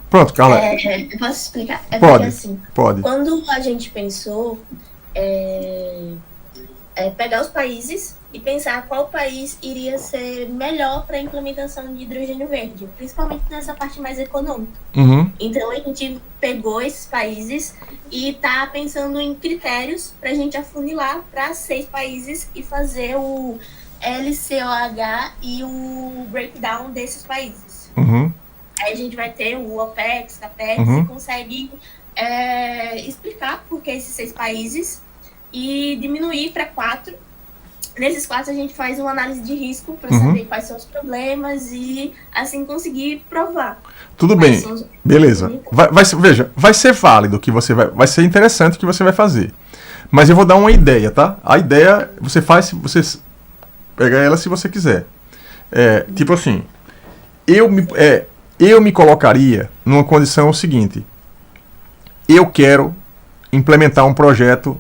Pronto, Carla. Eu posso explicar? Pode, Porque assim, pode. quando a gente pensou pegar os países e pensar qual país iria ser melhor para a implementação de hidrogênio verde, principalmente nessa parte mais econômica. Uhum. Então a gente pegou esses países e está pensando em critérios para a gente afunilar para 6 países e fazer o LCOH e o breakdown desses países. Uhum. Aí a gente vai ter o OPEX, CAPEX, Uhum. e consegue explicar por que esses 6 países e diminuir para 4. Nesses 4 a gente faz uma análise de risco para saber quais são os problemas e assim conseguir provar. Tudo bem, beleza. Vai ser válido que você vai ser interessante o que você vai fazer. Mas eu vou dar uma ideia, tá? A ideia você pega ela se você quiser. Tipo assim, eu me colocaria numa condição seguinte: eu quero implementar um projeto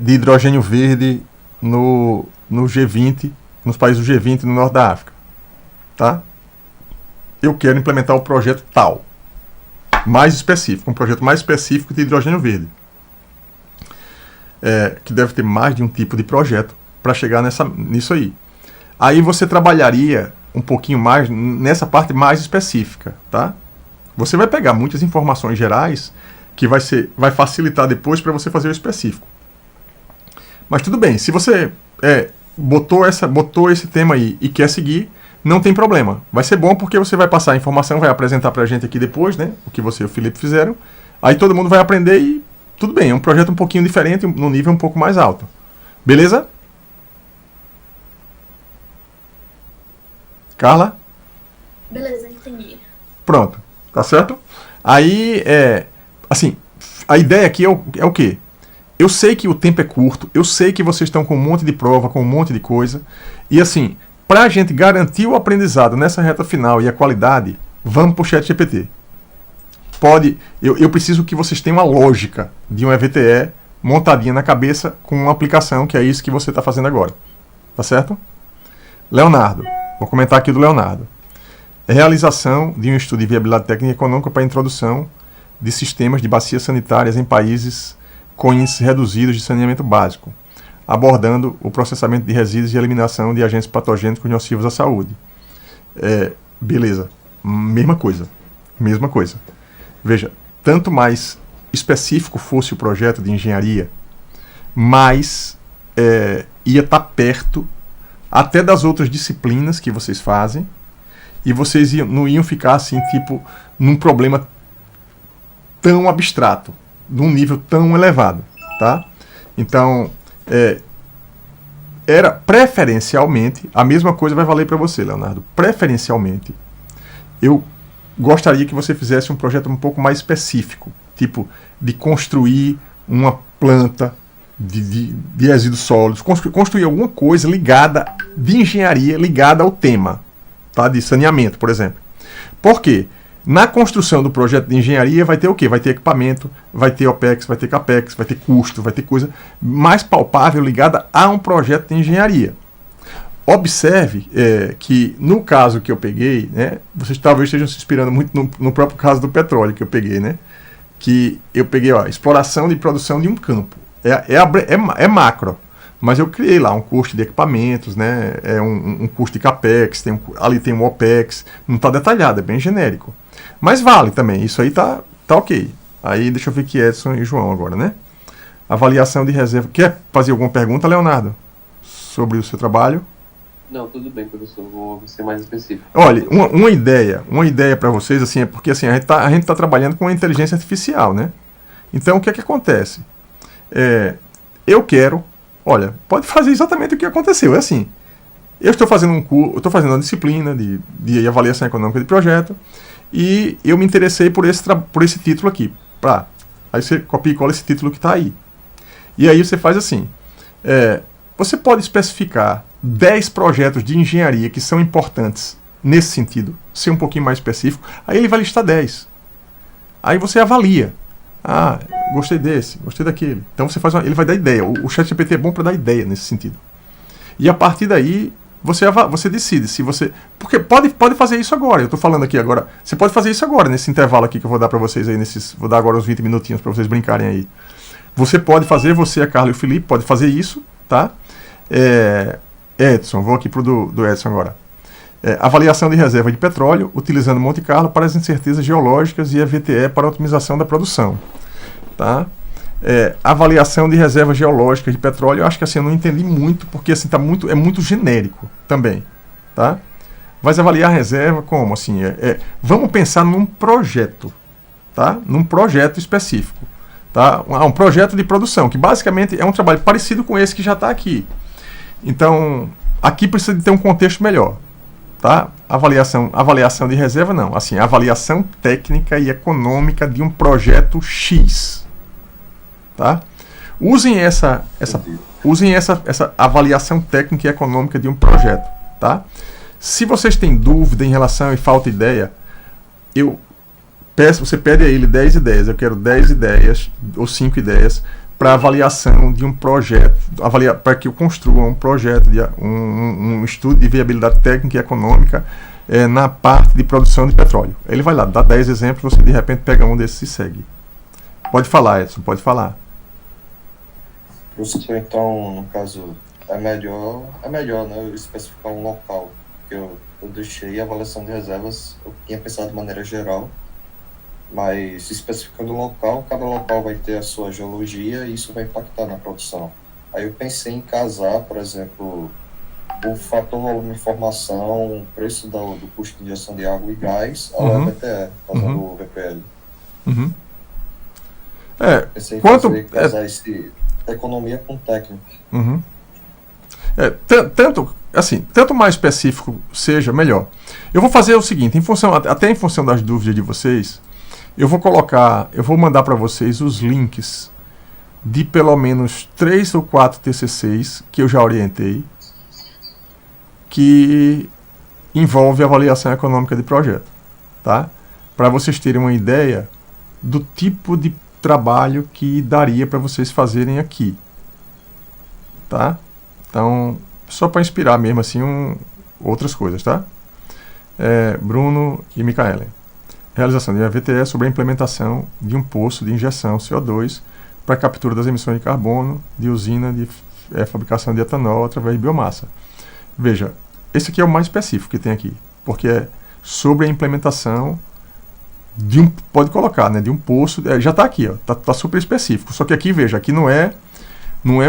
de hidrogênio verde no G20, nos países do G20 no norte da África, tá? Eu quero implementar um projeto tal, mais específico, um projeto mais específico de hidrogênio verde, que deve ter mais de um tipo de projeto para chegar nisso aí. Aí você trabalharia um pouquinho mais nessa parte mais específica, tá? Você vai pegar muitas informações gerais que vai facilitar depois para você fazer o específico. Mas tudo bem, se você botou esse tema aí e quer seguir, não tem problema. Vai ser bom porque você vai passar a informação, vai apresentar pra gente aqui depois, né? O que você e o Felipe fizeram. Aí todo mundo vai aprender e tudo bem. É um projeto um pouquinho diferente, no nível um pouco mais alto. Beleza? Carla? Beleza, entendi. Pronto. Tá certo? Aí, assim, a ideia aqui é o quê? Eu sei que o tempo é curto, eu sei que vocês estão com um monte de prova, com um monte de coisa. E assim, para a gente garantir o aprendizado nessa reta final e a qualidade, vamos para o ChatGPT. Eu preciso que vocês tenham a lógica de um EVTE montadinha na cabeça com uma aplicação, que é isso que você está fazendo agora. Tá certo? Leonardo. Vou comentar aqui do Leonardo. Realização de um estudo de viabilidade técnica e econômica para a introdução de sistemas de bacias sanitárias em países com índices reduzidos de saneamento básico, abordando o processamento de resíduos e eliminação de agentes patogênicos nocivos à saúde. Beleza. Mesma coisa. Veja, tanto mais específico fosse o projeto de engenharia, mais ia estar perto até das outras disciplinas que vocês fazem, e vocês não iam ficar assim, tipo, num problema tão abstrato, de um nível tão elevado, tá? Então, era preferencialmente, a mesma coisa vai valer para você, Leonardo. Preferencialmente, eu gostaria que você fizesse um projeto um pouco mais específico, tipo, de construir uma planta de resíduos sólidos, construir alguma coisa ligada, de engenharia, ligada ao tema, tá? De saneamento, por exemplo. Por quê? Na construção do projeto de engenharia vai ter o quê? Vai ter equipamento, vai ter OPEX, vai ter CAPEX, vai ter custo, vai ter coisa mais palpável ligada a um projeto de engenharia. Observe que no caso que eu peguei, né, vocês talvez estejam se inspirando muito no próprio caso do petróleo que eu peguei, né? Que eu peguei, exploração de produção de um campo. É macro, mas eu criei lá um custo de equipamentos, né? Um custo de CAPEX, ali tem um OPEX, não está detalhado, é bem genérico. Mas vale também, isso aí tá ok. Aí deixa eu ver aqui Edson e João agora, né? Avaliação de reserva. Quer fazer alguma pergunta, Leonardo? Sobre o seu trabalho? Não, tudo bem, professor. Vou ser mais específico. Olha, uma ideia para vocês, assim, é porque assim, a gente tá trabalhando com a inteligência artificial, né? Então, o que é que acontece? Eu quero... Olha, pode fazer exatamente o que aconteceu. É assim, eu estou fazendo uma disciplina de avaliação econômica de projeto e eu me interessei por esse título aqui. Aí você copia e cola esse título que está aí. E aí você faz assim, você pode especificar 10 projetos de engenharia que são importantes nesse sentido, ser um pouquinho mais específico, aí ele vai listar 10. Aí você avalia. Gostei desse, gostei daquele. Então você ele vai dar ideia. O ChatGPT é bom para dar ideia nesse sentido. E a partir daí, você decide se você... Porque pode fazer isso agora. Eu estou falando aqui agora. Você pode fazer isso agora, nesse intervalo aqui que eu vou dar para vocês aí. Vou dar agora uns 20 minutinhos para vocês brincarem aí. Você pode fazer, você, a Carla e o Felipe, pode fazer isso, tá? Edson, vou aqui pro do Edson agora. Avaliação de reserva de petróleo, utilizando Monte Carlo para as incertezas geológicas e EVTE para a otimização da produção. Tá? Avaliação de reservas geológicas de petróleo, eu acho que assim, eu não entendi muito, porque assim, é muito genérico também. Tá? Vai avaliar a reserva como? Assim, vamos pensar num projeto, tá? Num projeto específico. Tá? Um projeto de produção, que basicamente é um trabalho parecido com esse que já está aqui. Então, aqui precisa de ter um contexto melhor. Tá? Avaliação de reserva, não. Assim, avaliação técnica e econômica de um projeto X. Tá? Usem essa avaliação técnica e econômica de um projeto. Tá? Se vocês têm dúvida em relação e falta ideia, você pede a ele 10 ideias. Eu quero 10 ideias ou 5 ideias para avaliação de um projeto, para que eu construa um projeto, um estudo de viabilidade técnica e econômica na parte de produção de petróleo. Ele vai lá, dá 10 exemplos, você de repente pega um desses e segue. Pode falar, Edson, pode falar. Professor, então, no caso, é melhor, né, eu especificar um local, porque eu deixei a avaliação de reservas, eu tinha pensado de maneira geral, mas especificando o local, cada local vai ter a sua geologia e isso vai impactar na produção. Aí eu pensei em casar, por exemplo, o fator volume de informação, o preço do custo de injeção de água e gás ao EBTE, usando o VPL. Pensei em casar esse economia com técnico. Tanto mais específico seja, melhor. Eu vou fazer o seguinte, até em função das dúvidas de vocês, eu vou mandar para vocês os links de pelo menos 3 ou 4 TCCs que eu já orientei, que envolve avaliação econômica de projeto, tá? Para vocês terem uma ideia do tipo de trabalho que daria para vocês fazerem aqui, tá? Então, só para inspirar mesmo assim outras coisas, tá? Bruno e Micaelen. Realização de uma VTE sobre a implementação de um poço de injeção CO2 para captura das emissões de carbono de usina de fabricação de etanol através de biomassa. Veja, esse aqui é o mais específico que tem aqui, porque é sobre a implementação de pode colocar, né, de um poço, já está aqui, ó, tá super específico. Só que aqui, veja, aqui não é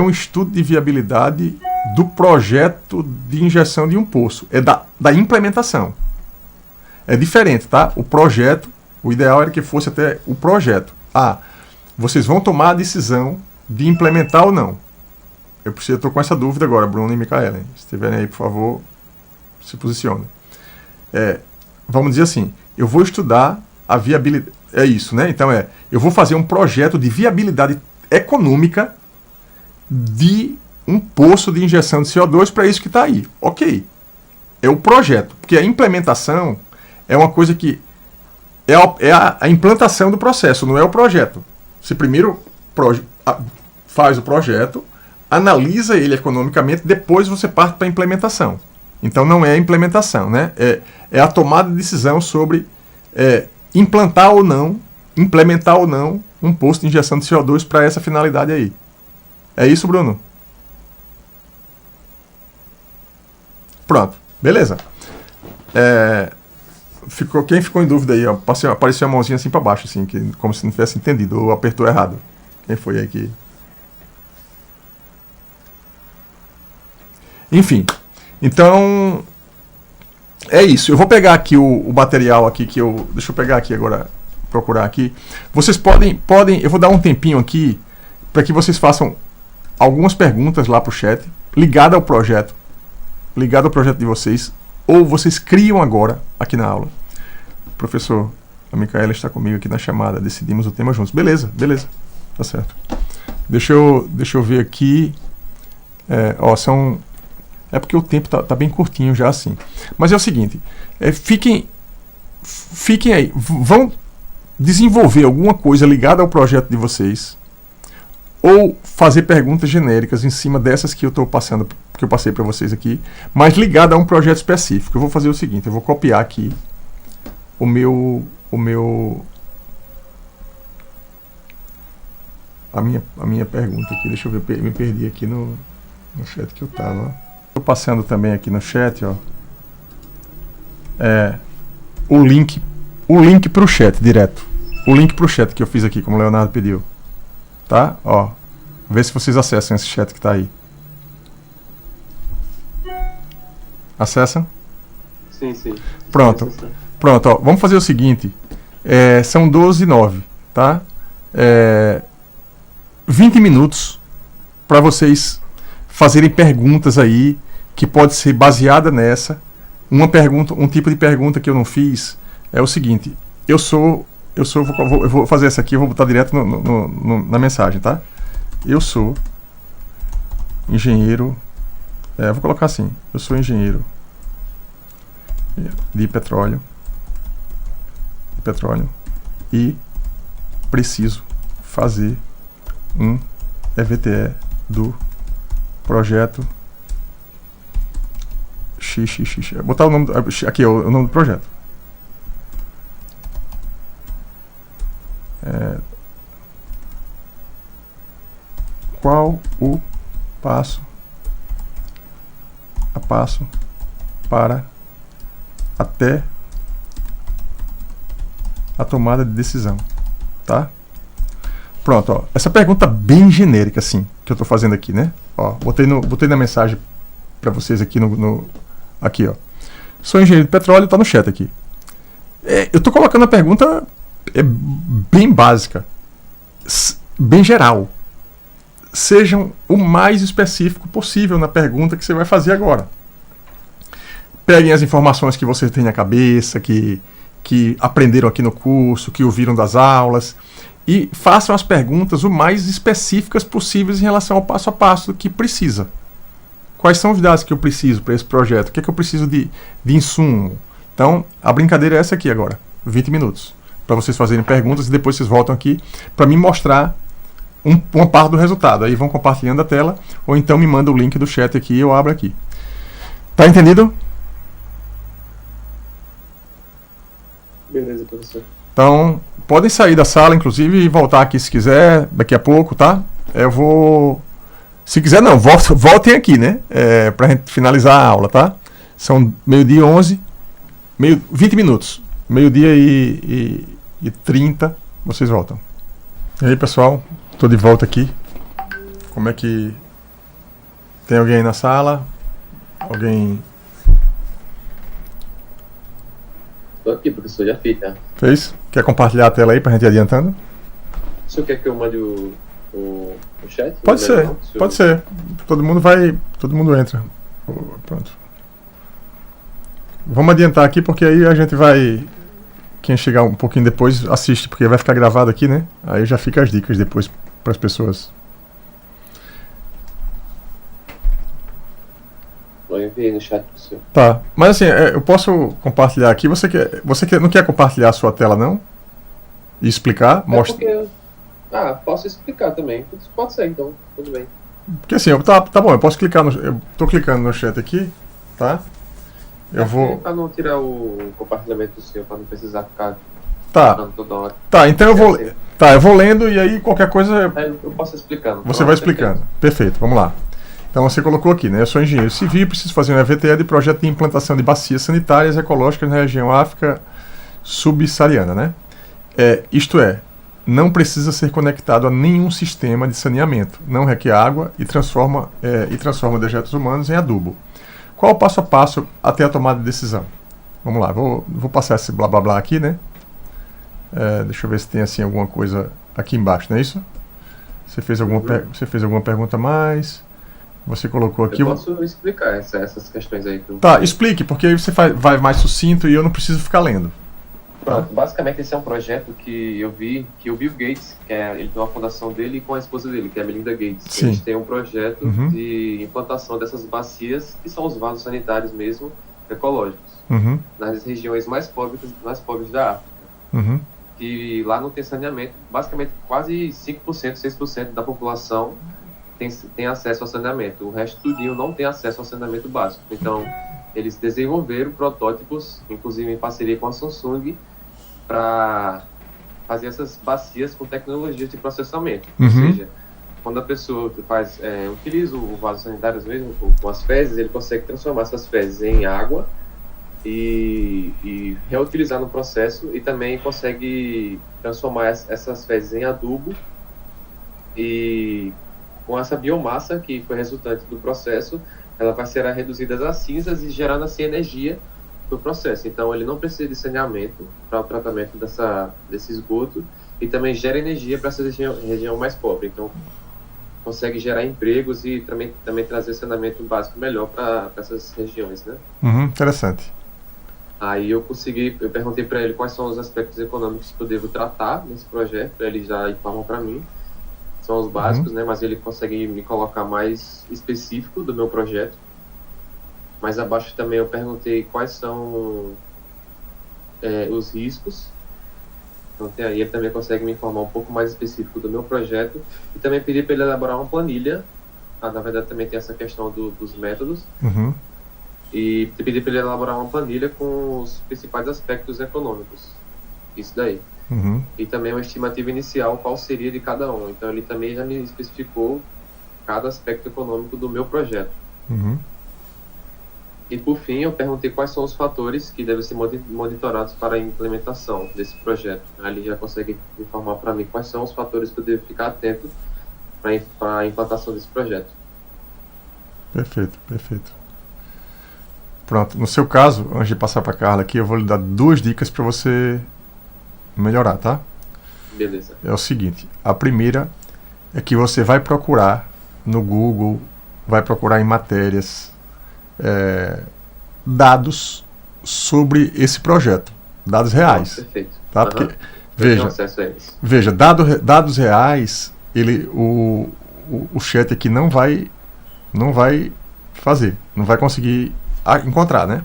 um estudo de viabilidade do projeto de injeção de um poço, é da implementação. É diferente, tá? O projeto, o ideal era que fosse até o projeto. Vocês vão tomar a decisão de implementar ou não. Eu estou com essa dúvida agora, Bruno e Micaelen. Se estiverem aí, por favor, se posicionem. Vamos dizer assim, eu vou estudar a viabilidade. É isso, né? Então eu vou fazer um projeto de viabilidade econômica de um poço de injeção de CO2 para isso que está aí. Ok. É o projeto. Porque a implementação é uma coisa que é a implantação do processo, não é o projeto. Você primeiro faz o projeto, analisa ele economicamente, depois você parte para a implementação. Então não é a implementação, né? É a tomada de decisão sobre implementar ou não um posto de injeção de CO2 para essa finalidade aí. É isso, Bruno? Pronto, beleza. Quem ficou em dúvida aí, ó, apareceu a mãozinha assim para baixo, assim, como se não tivesse entendido, ou apertou errado. Quem foi aí que... Enfim, então é isso. Eu vou pegar aqui o material aqui deixa eu pegar aqui agora, procurar aqui. Vocês podem, eu vou dar um tempinho aqui para que vocês façam algumas perguntas lá para o chat, ligado ao projeto de vocês, ou vocês criam agora aqui na aula. Professor, a Micaela está comigo aqui na chamada, decidimos o tema juntos. Beleza, tá certo. Deixa eu ver aqui. É porque o tempo tá bem curtinho já assim. Mas é o seguinte, fiquem aí, vão desenvolver alguma coisa ligada ao projeto de vocês, ou fazer perguntas genéricas em cima dessas que eu passei para vocês aqui, mas ligada a um projeto específico. Eu vou fazer o seguinte, eu vou copiar aqui a minha pergunta aqui. Deixa eu ver, me perdi aqui no chat que eu tava. Estou passando também aqui no chat, ó, o link para o chat direto. O link para o chat que eu fiz aqui, como o Leonardo pediu. Tá? Ó, vê se vocês acessam esse chat que está aí. Acessam? Sim. Pronto, ó, vamos fazer o seguinte. São 12h09, tá? 20 minutos para vocês fazerem perguntas aí, que pode ser baseada nessa. Um tipo de pergunta que eu não fiz é o seguinte. Eu vou fazer essa aqui, eu vou botar direto na mensagem, tá? Eu sou engenheiro, vou colocar assim, eu sou engenheiro de petróleo e preciso fazer um EVTE do projeto XXX. Vou botar o nome aqui, é o nome do projeto. Qual o passo a passo para até a tomada de decisão, tá? Pronto, ó. Essa pergunta bem genérica, assim, que eu estou fazendo aqui, né? Ó, botei na mensagem para vocês aqui aqui, ó. Sou engenheiro de petróleo, está no chat aqui. Eu estou colocando a pergunta bem básica, bem geral. Sejam o mais específico possível na pergunta que você vai fazer agora. Peguem as informações que você tem na cabeça, que aprenderam aqui no curso, que ouviram das aulas, e façam as perguntas o mais específicas possíveis em relação ao passo a passo que precisa. Quais são os dados que eu preciso para esse projeto? O que é que eu preciso de insumo? Então, a brincadeira é essa aqui agora, 20 minutos, para vocês fazerem perguntas e depois vocês voltam aqui para me mostrar uma parte do resultado. Aí vão compartilhando a tela, ou então me manda o link do chat aqui e eu abro aqui. Tá entendido? Beleza, professor. Então, podem sair da sala, inclusive, e voltar aqui se quiser, daqui a pouco, tá? Eu vou... Se quiser, não, voltem aqui, né? Pra gente finalizar a aula, tá? São 12:11, 20 minutos. 12:30, vocês voltam. E aí, pessoal, tô de volta aqui. Como é que... Tem alguém aí na sala? Alguém... Estou aqui, professor, já fiz, tá? Fez? Quer compartilhar a tela aí pra gente ir adiantando? O senhor quer que eu mande o chat? Pode ser, pode ser. Todo mundo entra. Pronto. Vamos adiantar aqui porque aí a gente vai... Quem chegar um pouquinho depois assiste, porque vai ficar gravado aqui, né? Aí já fica as dicas depois para as pessoas. Eu enviei no chat pro senhor. Tá, mas assim, eu posso compartilhar aqui. Você não quer compartilhar a sua tela, não? E explicar? Mostra. Posso explicar também. Pode ser, então. Tudo bem. Porque assim, tá bom, eu posso clicar eu tô clicando no chat aqui, tá? Eu vou... Para não tirar o compartilhamento do senhor, para não precisar ficar Tá. toda hora. Tá, então eu vou... Tá, eu vou lendo e aí qualquer coisa... Eu posso explicando. Você vai explicando. Perfeito, vamos lá. Então você colocou aqui, né? Eu sou engenheiro civil e preciso fazer um EVTE de projeto de implantação de bacias sanitárias ecológicas na região África subsaariana, né? Isto é, não precisa ser conectado a nenhum sistema de saneamento, não requer água e transforma dejetos humanos em adubo. Qual o passo a passo até a tomada de decisão? Vamos lá, vou passar esse blá blá blá aqui, né? Deixa eu ver se tem assim alguma coisa aqui embaixo, não é isso? Você fez alguma pergunta a mais? Você colocou aqui... Eu posso explicar essas questões aí. Tá, explique, porque aí você vai mais sucinto e eu não preciso ficar lendo. Pronto, basicamente esse é um projeto que eu vi, que o Bill Gates, ele tem uma fundação dele com a esposa dele, que é a Melinda Gates. Sim. Eles têm um projeto de implantação dessas bacias, que são os vasos sanitários mesmo, ecológicos, nas regiões mais pobres da África. Que lá não tem saneamento, basicamente quase 5%, 6% da população tem acesso ao saneamento. O resto tudinho não tem acesso ao saneamento básico. Então, eles desenvolveram protótipos, inclusive em parceria com a Samsung, para fazer essas bacias com tecnologias de processamento. Ou seja, quando a pessoa utiliza o vaso sanitário mesmo, com as fezes, ele consegue transformar essas fezes em água e reutilizar no processo, e também consegue transformar essas fezes em adubo, e com essa biomassa que foi resultante do processo, ela vai ser reduzida a cinzas e gerando assim energia para o processo. Então ele não precisa de saneamento para o tratamento desse esgoto, e também gera energia para essa região mais pobre. Então consegue gerar empregos e também trazer saneamento básico melhor para essas regiões, né? Interessante. Aí eu perguntei para ele quais são os aspectos econômicos que eu devo tratar nesse projeto, ele já informou para mim. São os básicos, né? Mas ele consegue me colocar mais específico do meu projeto. Mais abaixo também eu perguntei quais são os riscos. Então aí ele também consegue me informar um pouco mais específico do meu projeto. E também pedi para ele elaborar uma planilha. Na verdade também tem essa questão dos métodos. E pedi para ele elaborar uma planilha com os principais aspectos econômicos. Isso daí. E também uma estimativa inicial, qual seria de cada um. Então ele também já me especificou cada aspecto econômico do meu projeto. E por fim eu perguntei quais são os fatores que devem ser monitorados para a implementação desse projeto. Aí ele já consegue informar para mim quais são os fatores que eu devo ficar atento para a implantação desse projeto. Perfeito. Pronto. No seu caso, antes de passar para a Carla aqui, eu vou lhe dar 2 dicas para você melhorar, tá? Beleza. É o seguinte. A primeira é que você vai procurar no Google, vai procurar em matérias, dados sobre esse projeto. Dados reais. Perfeito. Tá? Porque, Eu tenho veja, acesso a eles. Veja, dados reais, o chat aqui não vai fazer, não vai conseguir encontrar, né?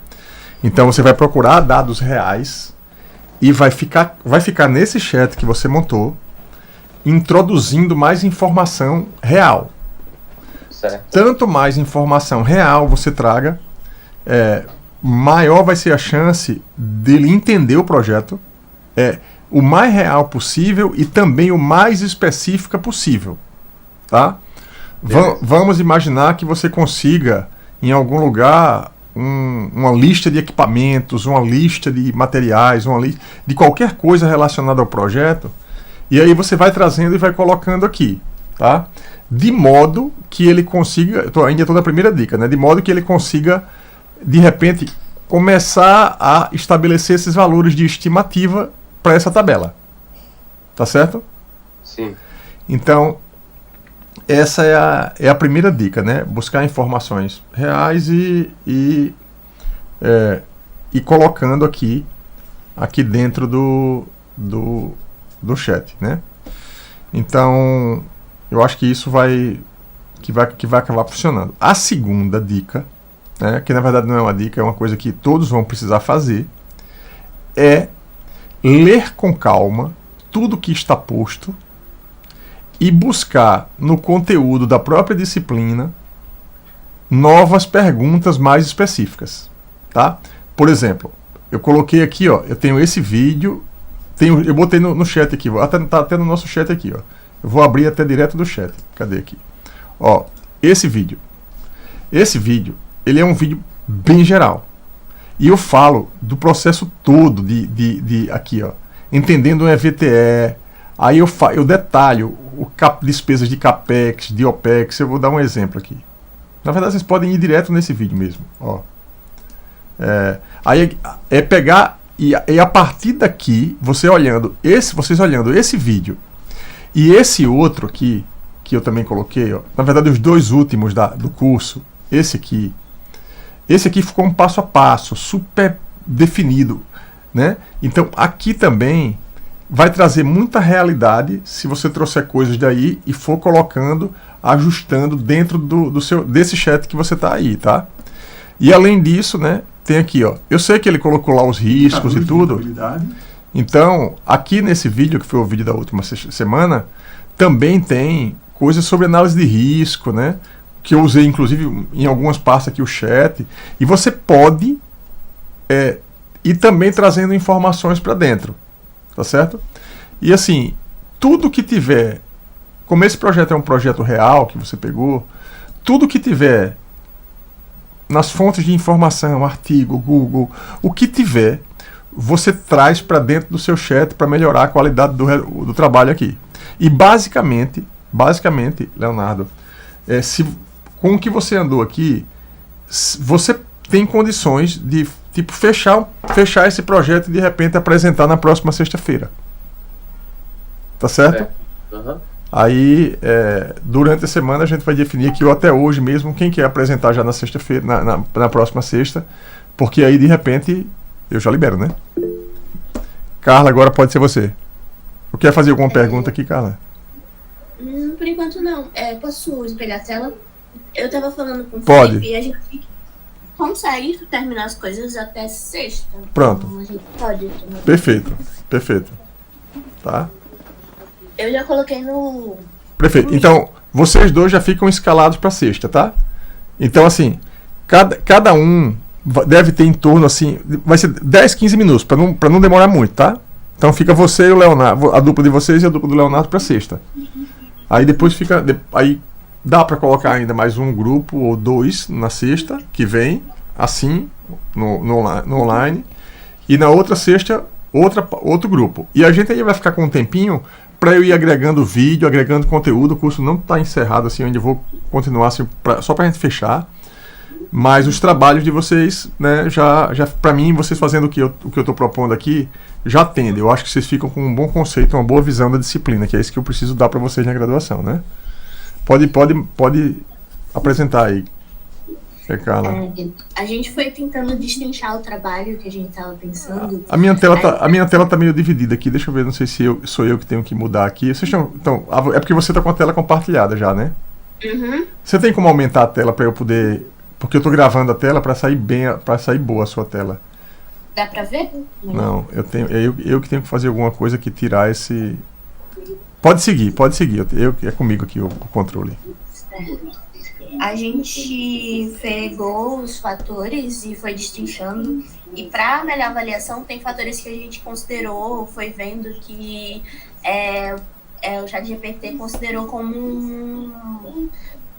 Então você vai procurar dados reais e vai ficar nesse chat que você montou, introduzindo mais informação real. Certo. Tanto mais informação real você traga, maior vai ser a chance dele entender o projeto, o mais real possível e também o mais específica possível, tá? Vamos imaginar que você consiga em algum lugar uma lista de equipamentos, uma lista de materiais, uma lista de qualquer coisa relacionada ao projeto, e aí você vai trazendo e vai colocando aqui, tá? De modo que ele consiga, ainda estou na primeira dica, né? De modo que ele consiga, de repente, começar a estabelecer esses valores de estimativa para essa tabela. Tá certo? Sim. Então, essa é a primeira dica, né? Buscar informações reais e colocando aqui dentro do chat, né? Então, eu acho que isso vai acabar funcionando. A segunda dica, né, que na verdade não é uma dica, é uma coisa que todos vão precisar fazer, é ler com calma tudo que está posto e buscar no conteúdo da própria disciplina novas perguntas mais específicas, tá? Por exemplo, eu coloquei aqui, ó, eu tenho esse vídeo, eu botei no chat aqui, tá até no nosso chat aqui, ó. Eu vou abrir até direto do chat. Cadê aqui? Ó, esse vídeo, ele é um vídeo bem geral. E eu falo do processo todo de aqui, ó, entendendo o EVTE. Aí eu detalho despesas de CAPEX, de OPEX. Eu vou dar um exemplo aqui. Na verdade, vocês podem ir direto nesse vídeo mesmo. Ó. Aí é pegar e a partir daqui, vocês olhando esse vídeo e esse outro aqui, que eu também coloquei, ó, na verdade os 2 últimos do curso, esse aqui ficou um passo a passo, super definido, né? Então aqui também vai trazer muita realidade se você trouxer coisas daí e for colocando, ajustando dentro desse chat que você está aí, tá? E além disso, né, tem aqui, ó, eu sei que ele colocou lá os riscos e tudo. Então, aqui nesse vídeo, que foi o vídeo da última semana, também tem coisas sobre análise de risco, né? Que eu usei, inclusive, em algumas partes aqui o chat. E você pode ir também trazendo informações para dentro, tá certo? E assim, tudo que tiver, como esse projeto é um projeto real que você pegou, tudo que tiver nas fontes de informação, artigo, Google, o que tiver, você traz para dentro do seu chat para melhorar a qualidade do trabalho aqui. E basicamente, Leonardo, com o que você andou aqui, você tem condições de tipo fechar esse projeto e de repente apresentar na próxima sexta-feira. Tá certo? Uhum. Aí, durante a semana, a gente vai definir aqui, ou até hoje mesmo, quem quer apresentar já na sexta-feira, na próxima sexta, porque aí, de repente, eu já libero, né? Carla, agora pode ser você. Quer fazer alguma pergunta aqui, Carla? Por enquanto, não. Posso espelhar a tela? Eu tava falando com o Pode. Felipe e a gente consegue terminar as coisas até sexta. Pronto. Então, a gente pode. Perfeito. Tá? Eu já coloquei no... Perfeito. Então, vocês dois já ficam escalados para sexta, tá? Então, assim, cada um deve ter em torno, assim, vai ser 10, 15 minutos, para não demorar muito, tá? Então fica você e o Leonardo, a dupla de vocês e a dupla do Leonardo para sexta. Aí depois aí dá para colocar ainda mais um grupo ou 2 na sexta, que vem, assim, no online. E na outra sexta, outro grupo. E a gente aí vai ficar com um tempinho para eu ir agregando vídeo, agregando conteúdo. O curso não está encerrado, assim, onde eu vou continuar assim, só para a gente fechar. Mas os trabalhos de vocês, né, já para mim, vocês fazendo o que eu estou propondo aqui, já atende. Eu acho que vocês ficam com um bom conceito, uma boa visão da disciplina, que é isso que eu preciso dar para vocês na graduação, né? Pode apresentar aí, Carla. A gente foi tentando destrinchar o trabalho que a gente estava pensando. A minha tela tá meio dividida aqui, deixa eu ver, não sei se sou eu que tenho que mudar aqui. Vocês estão, então, é porque você está com a tela compartilhada já, né? Uhum. Você tem como aumentar a tela para eu poder... Porque eu estou gravando a tela para sair boa a sua tela. Dá para ver? Não, eu que tenho que fazer alguma coisa que tirar esse... Pode seguir. É comigo aqui o controle. A gente pegou os fatores e foi destrinchando. E para melhor avaliação, tem fatores que a gente considerou, foi vendo que o ChatGPT considerou como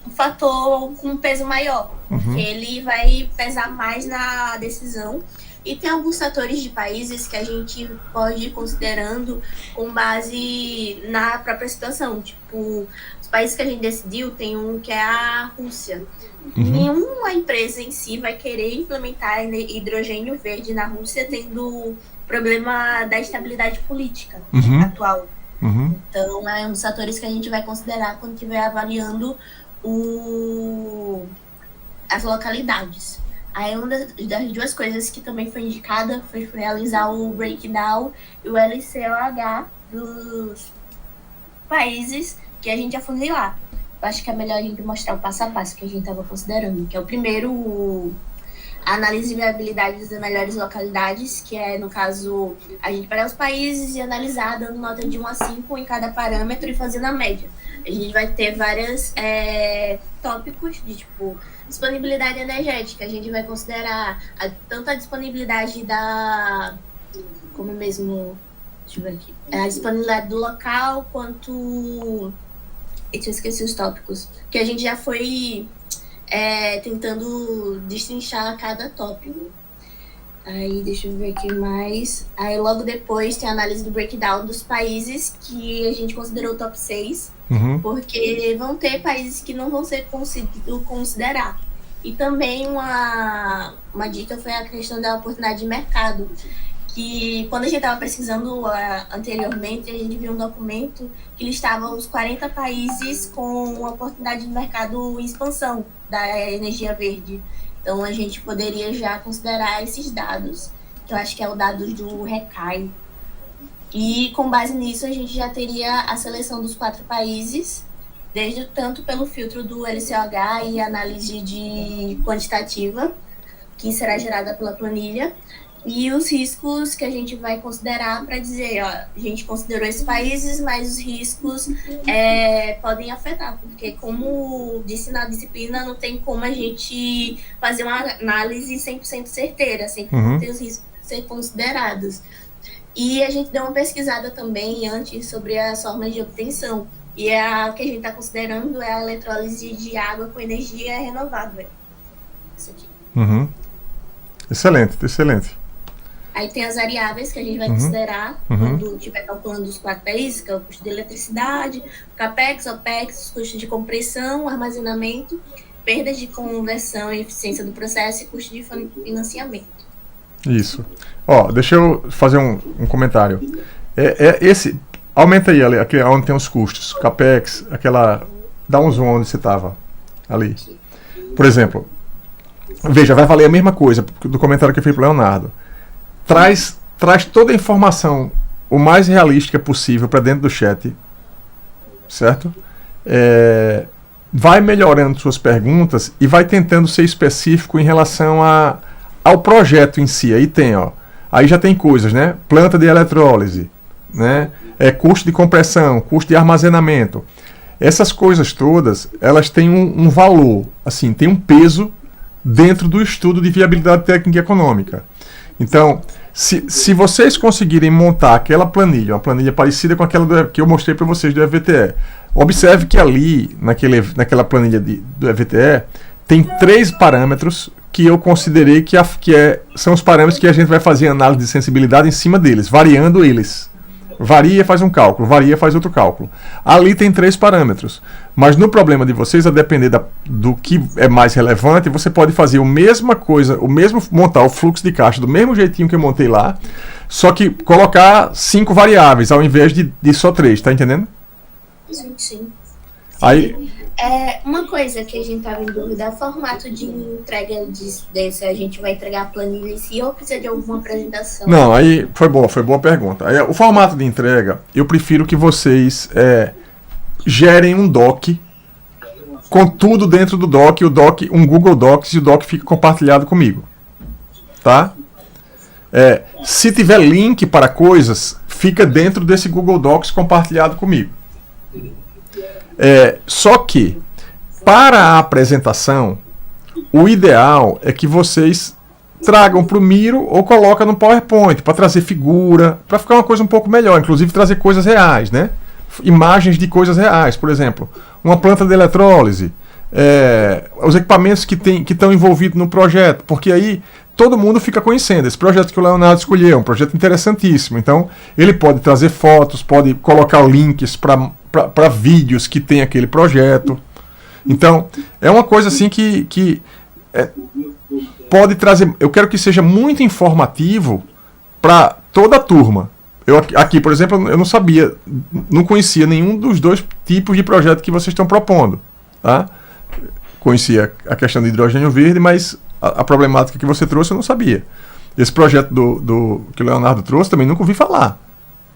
um fator com peso maior. Porque ele vai pesar mais na decisão. E tem alguns fatores de países que a gente pode ir considerando com base na própria situação. Tipo, os países que a gente decidiu, tem um que é a Rússia. Nenhuma empresa em si vai querer implementar hidrogênio verde na Rússia, tendo problema da estabilidade política atual. Então, é um dos fatores que a gente vai considerar quando estiver avaliando as localidades. Aí uma das duas coisas que também foi indicada foi realizar o breakdown e o LCOH dos países que a gente ia funilar. Eu acho que é melhor a gente mostrar o passo a passo que a gente estava considerando, que é o primeiro, a análise de viabilidade das melhores localidades, que é, no caso, a gente pegar os países e analisar, dando nota de 1 a 5 em cada parâmetro e fazendo a média. A gente vai ter vários tópicos de, tipo, disponibilidade energética. A gente vai considerar tanto a disponibilidade como mesmo, deixa eu ver aqui, a disponibilidade do local, quanto... Eu esqueci os tópicos. Que a gente já foi tentando destrinchar cada tópico. Aí, deixa eu ver aqui mais. Aí, logo depois, tem a análise do breakdown dos países que a gente considerou o top 6. Porque vão ter países que não vão ser conseguidos considerar. E também uma dica foi a questão da oportunidade de mercado. Que quando a gente estava pesquisando anteriormente, a gente viu um documento que listava os 40 países com oportunidade de mercado em expansão da energia verde. Então, a gente poderia já considerar esses dados, que eu acho que é o dado do RECAI. E, com base nisso, a gente já teria a seleção dos 4 países, tanto pelo filtro do LCOH e análise quantitativa, que será gerada pela planilha, e os riscos que a gente vai considerar para dizer, ó, a gente considerou esses países, mas os riscos podem afetar, porque, como disse na disciplina, não tem como a gente fazer uma análise 100% certeira, sem ter os riscos ser considerados. E a gente deu uma pesquisada também antes sobre as formas de obtenção, e a que a gente está considerando é a eletrólise de água com energia renovável. Isso aqui. Excelente. Aí tem as variáveis que a gente vai considerar quando estiver calculando os 4 países, que é o custo de eletricidade, CAPEX, OPEX, os custos de compressão, armazenamento, perdas de conversão e eficiência do processo e custo de financiamento. Isso. Ó, deixa eu fazer um comentário. Aumenta aí, onde tem os custos. CAPEX, dá um zoom onde você estava. Ali. Por exemplo, veja, vai valer a mesma coisa do comentário que eu fiz para o Leonardo. Traz toda a informação o mais realística possível para dentro do chat, certo? Vai melhorando suas perguntas e vai tentando ser específico em relação ao projeto em si. Aí já tem coisas, né? Planta de eletrólise, né? Custo de compressão, custo de armazenamento. Essas coisas todas, elas têm um valor, assim, tem um peso dentro do estudo de viabilidade técnica e econômica. Então, se vocês conseguirem montar aquela planilha, uma planilha parecida com aquela que eu mostrei para vocês do EVTE, observe que ali, naquela planilha do EVTE, tem 3 parâmetros que eu considerei são os parâmetros que a gente vai fazer análise de sensibilidade em cima deles, variando eles. Varia, faz um cálculo. Varia, faz outro cálculo. Ali tem 3 parâmetros. Mas no problema de vocês, a depender do que é mais relevante, você pode fazer a mesma coisa, montar o fluxo de caixa do mesmo jeitinho que eu montei lá, só que colocar 5 variáveis ao invés de só 3, tá entendendo? Sim. Aí, Uma coisa que a gente estava em dúvida, o formato de entrega desse, a gente vai entregar a planilha em si ou precisa de alguma apresentação? não, aí foi boa pergunta. Aí, o formato de entrega, eu prefiro que vocês gerem um doc com tudo dentro do doc, um Google Docs, e o doc fica compartilhado comigo. Tá? Se tiver link para coisas, fica dentro desse Google Docs compartilhado comigo. Só que, para a apresentação, o ideal é que vocês tragam para o Miro ou colocam no PowerPoint, para trazer figura, para ficar uma coisa um pouco melhor, inclusive trazer coisas reais, né? Imagens de coisas reais, por exemplo, uma planta de eletrólise, os equipamentos que estão envolvidos no projeto, porque aí todo mundo fica conhecendo. Esse projeto que o Leonardo escolheu é um projeto interessantíssimo, então ele pode trazer fotos, pode colocar links para vídeos que tem aquele projeto. Então, é uma coisa assim que pode trazer. Eu quero que seja muito informativo para toda a turma. Aqui, por exemplo, eu não sabia, não conhecia nenhum dos 2 tipos de projeto que vocês estão propondo. Tá? Conhecia a questão do hidrogênio verde, mas a problemática que você trouxe eu não sabia. Esse projeto que o Leonardo trouxe também nunca ouvi falar.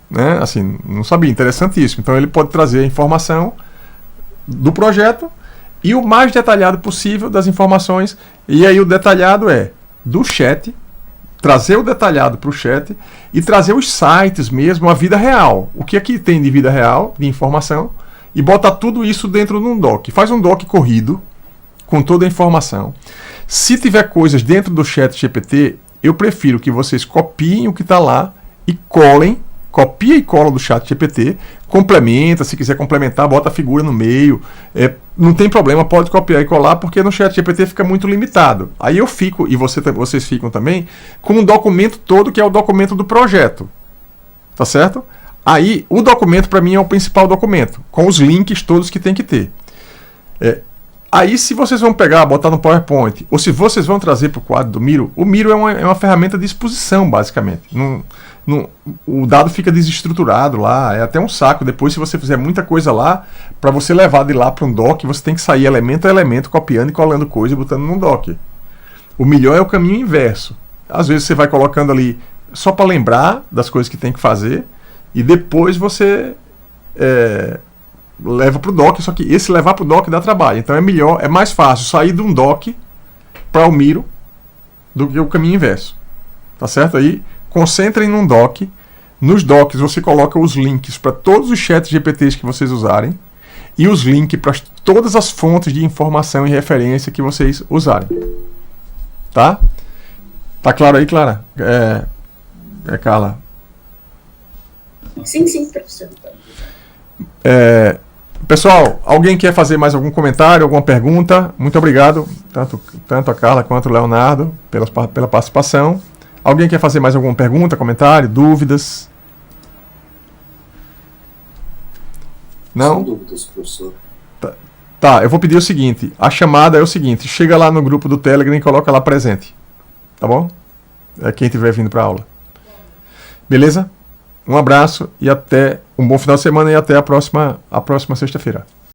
Né? Assim, não sabia, interessantíssimo. Então ele pode trazer a informação do projeto e o mais detalhado possível das informações. E aí o detalhado do chat, trazer o detalhado para o chat e trazer os sites mesmo, a vida real. O que aqui tem de vida real, de informação, e botar tudo isso dentro de um doc. Faz um doc corrido, com toda a informação. Se tiver coisas dentro do chat GPT, eu prefiro que vocês copiem o que está lá e colem. Copia e cola do chat GPT, complementa, se quiser complementar, bota a figura no meio. Não tem problema, pode copiar e colar, porque no chat GPT fica muito limitado. Aí eu fico, e vocês ficam também, com um documento todo, que é o documento do projeto. Tá certo? Aí, o documento, para mim, é o principal documento, com os links todos que tem que ter. Aí, se vocês vão pegar, botar no PowerPoint, ou se vocês vão trazer para o quadro do Miro, o Miro é uma ferramenta de exposição, basicamente. O dado fica desestruturado lá, é até um saco. Depois, se você fizer muita coisa lá, para você levar de lá para um doc, você tem que sair elemento a elemento, copiando e colando coisa e botando num doc. O melhor é o caminho inverso. Às vezes você vai colocando ali só para lembrar das coisas que tem que fazer, e depois você leva para o doc, só que esse levar para o doc dá trabalho. Então é mais fácil sair de um doc para o Miro do que o caminho inverso. Tá certo? Aí concentrem num doc. Nos docs você coloca os links para todos os chats GPTs que vocês usarem e os links para todas as fontes de informação e referência que vocês usarem. Tá? Tá claro aí, Clara? Carla? Sim, professor. Pessoal, alguém quer fazer mais algum comentário, alguma pergunta? Muito obrigado, tanto a Carla quanto o Leonardo, pela participação. Alguém quer fazer mais alguma pergunta, comentário, dúvidas? Não? Sem dúvidas, professor. Tá, eu vou pedir o seguinte, a chamada é o seguinte, chega lá no grupo do Telegram e coloca lá presente. Tá bom? Quem estiver vindo para a aula. Beleza? Um abraço e até um bom final de semana e até a próxima sexta-feira.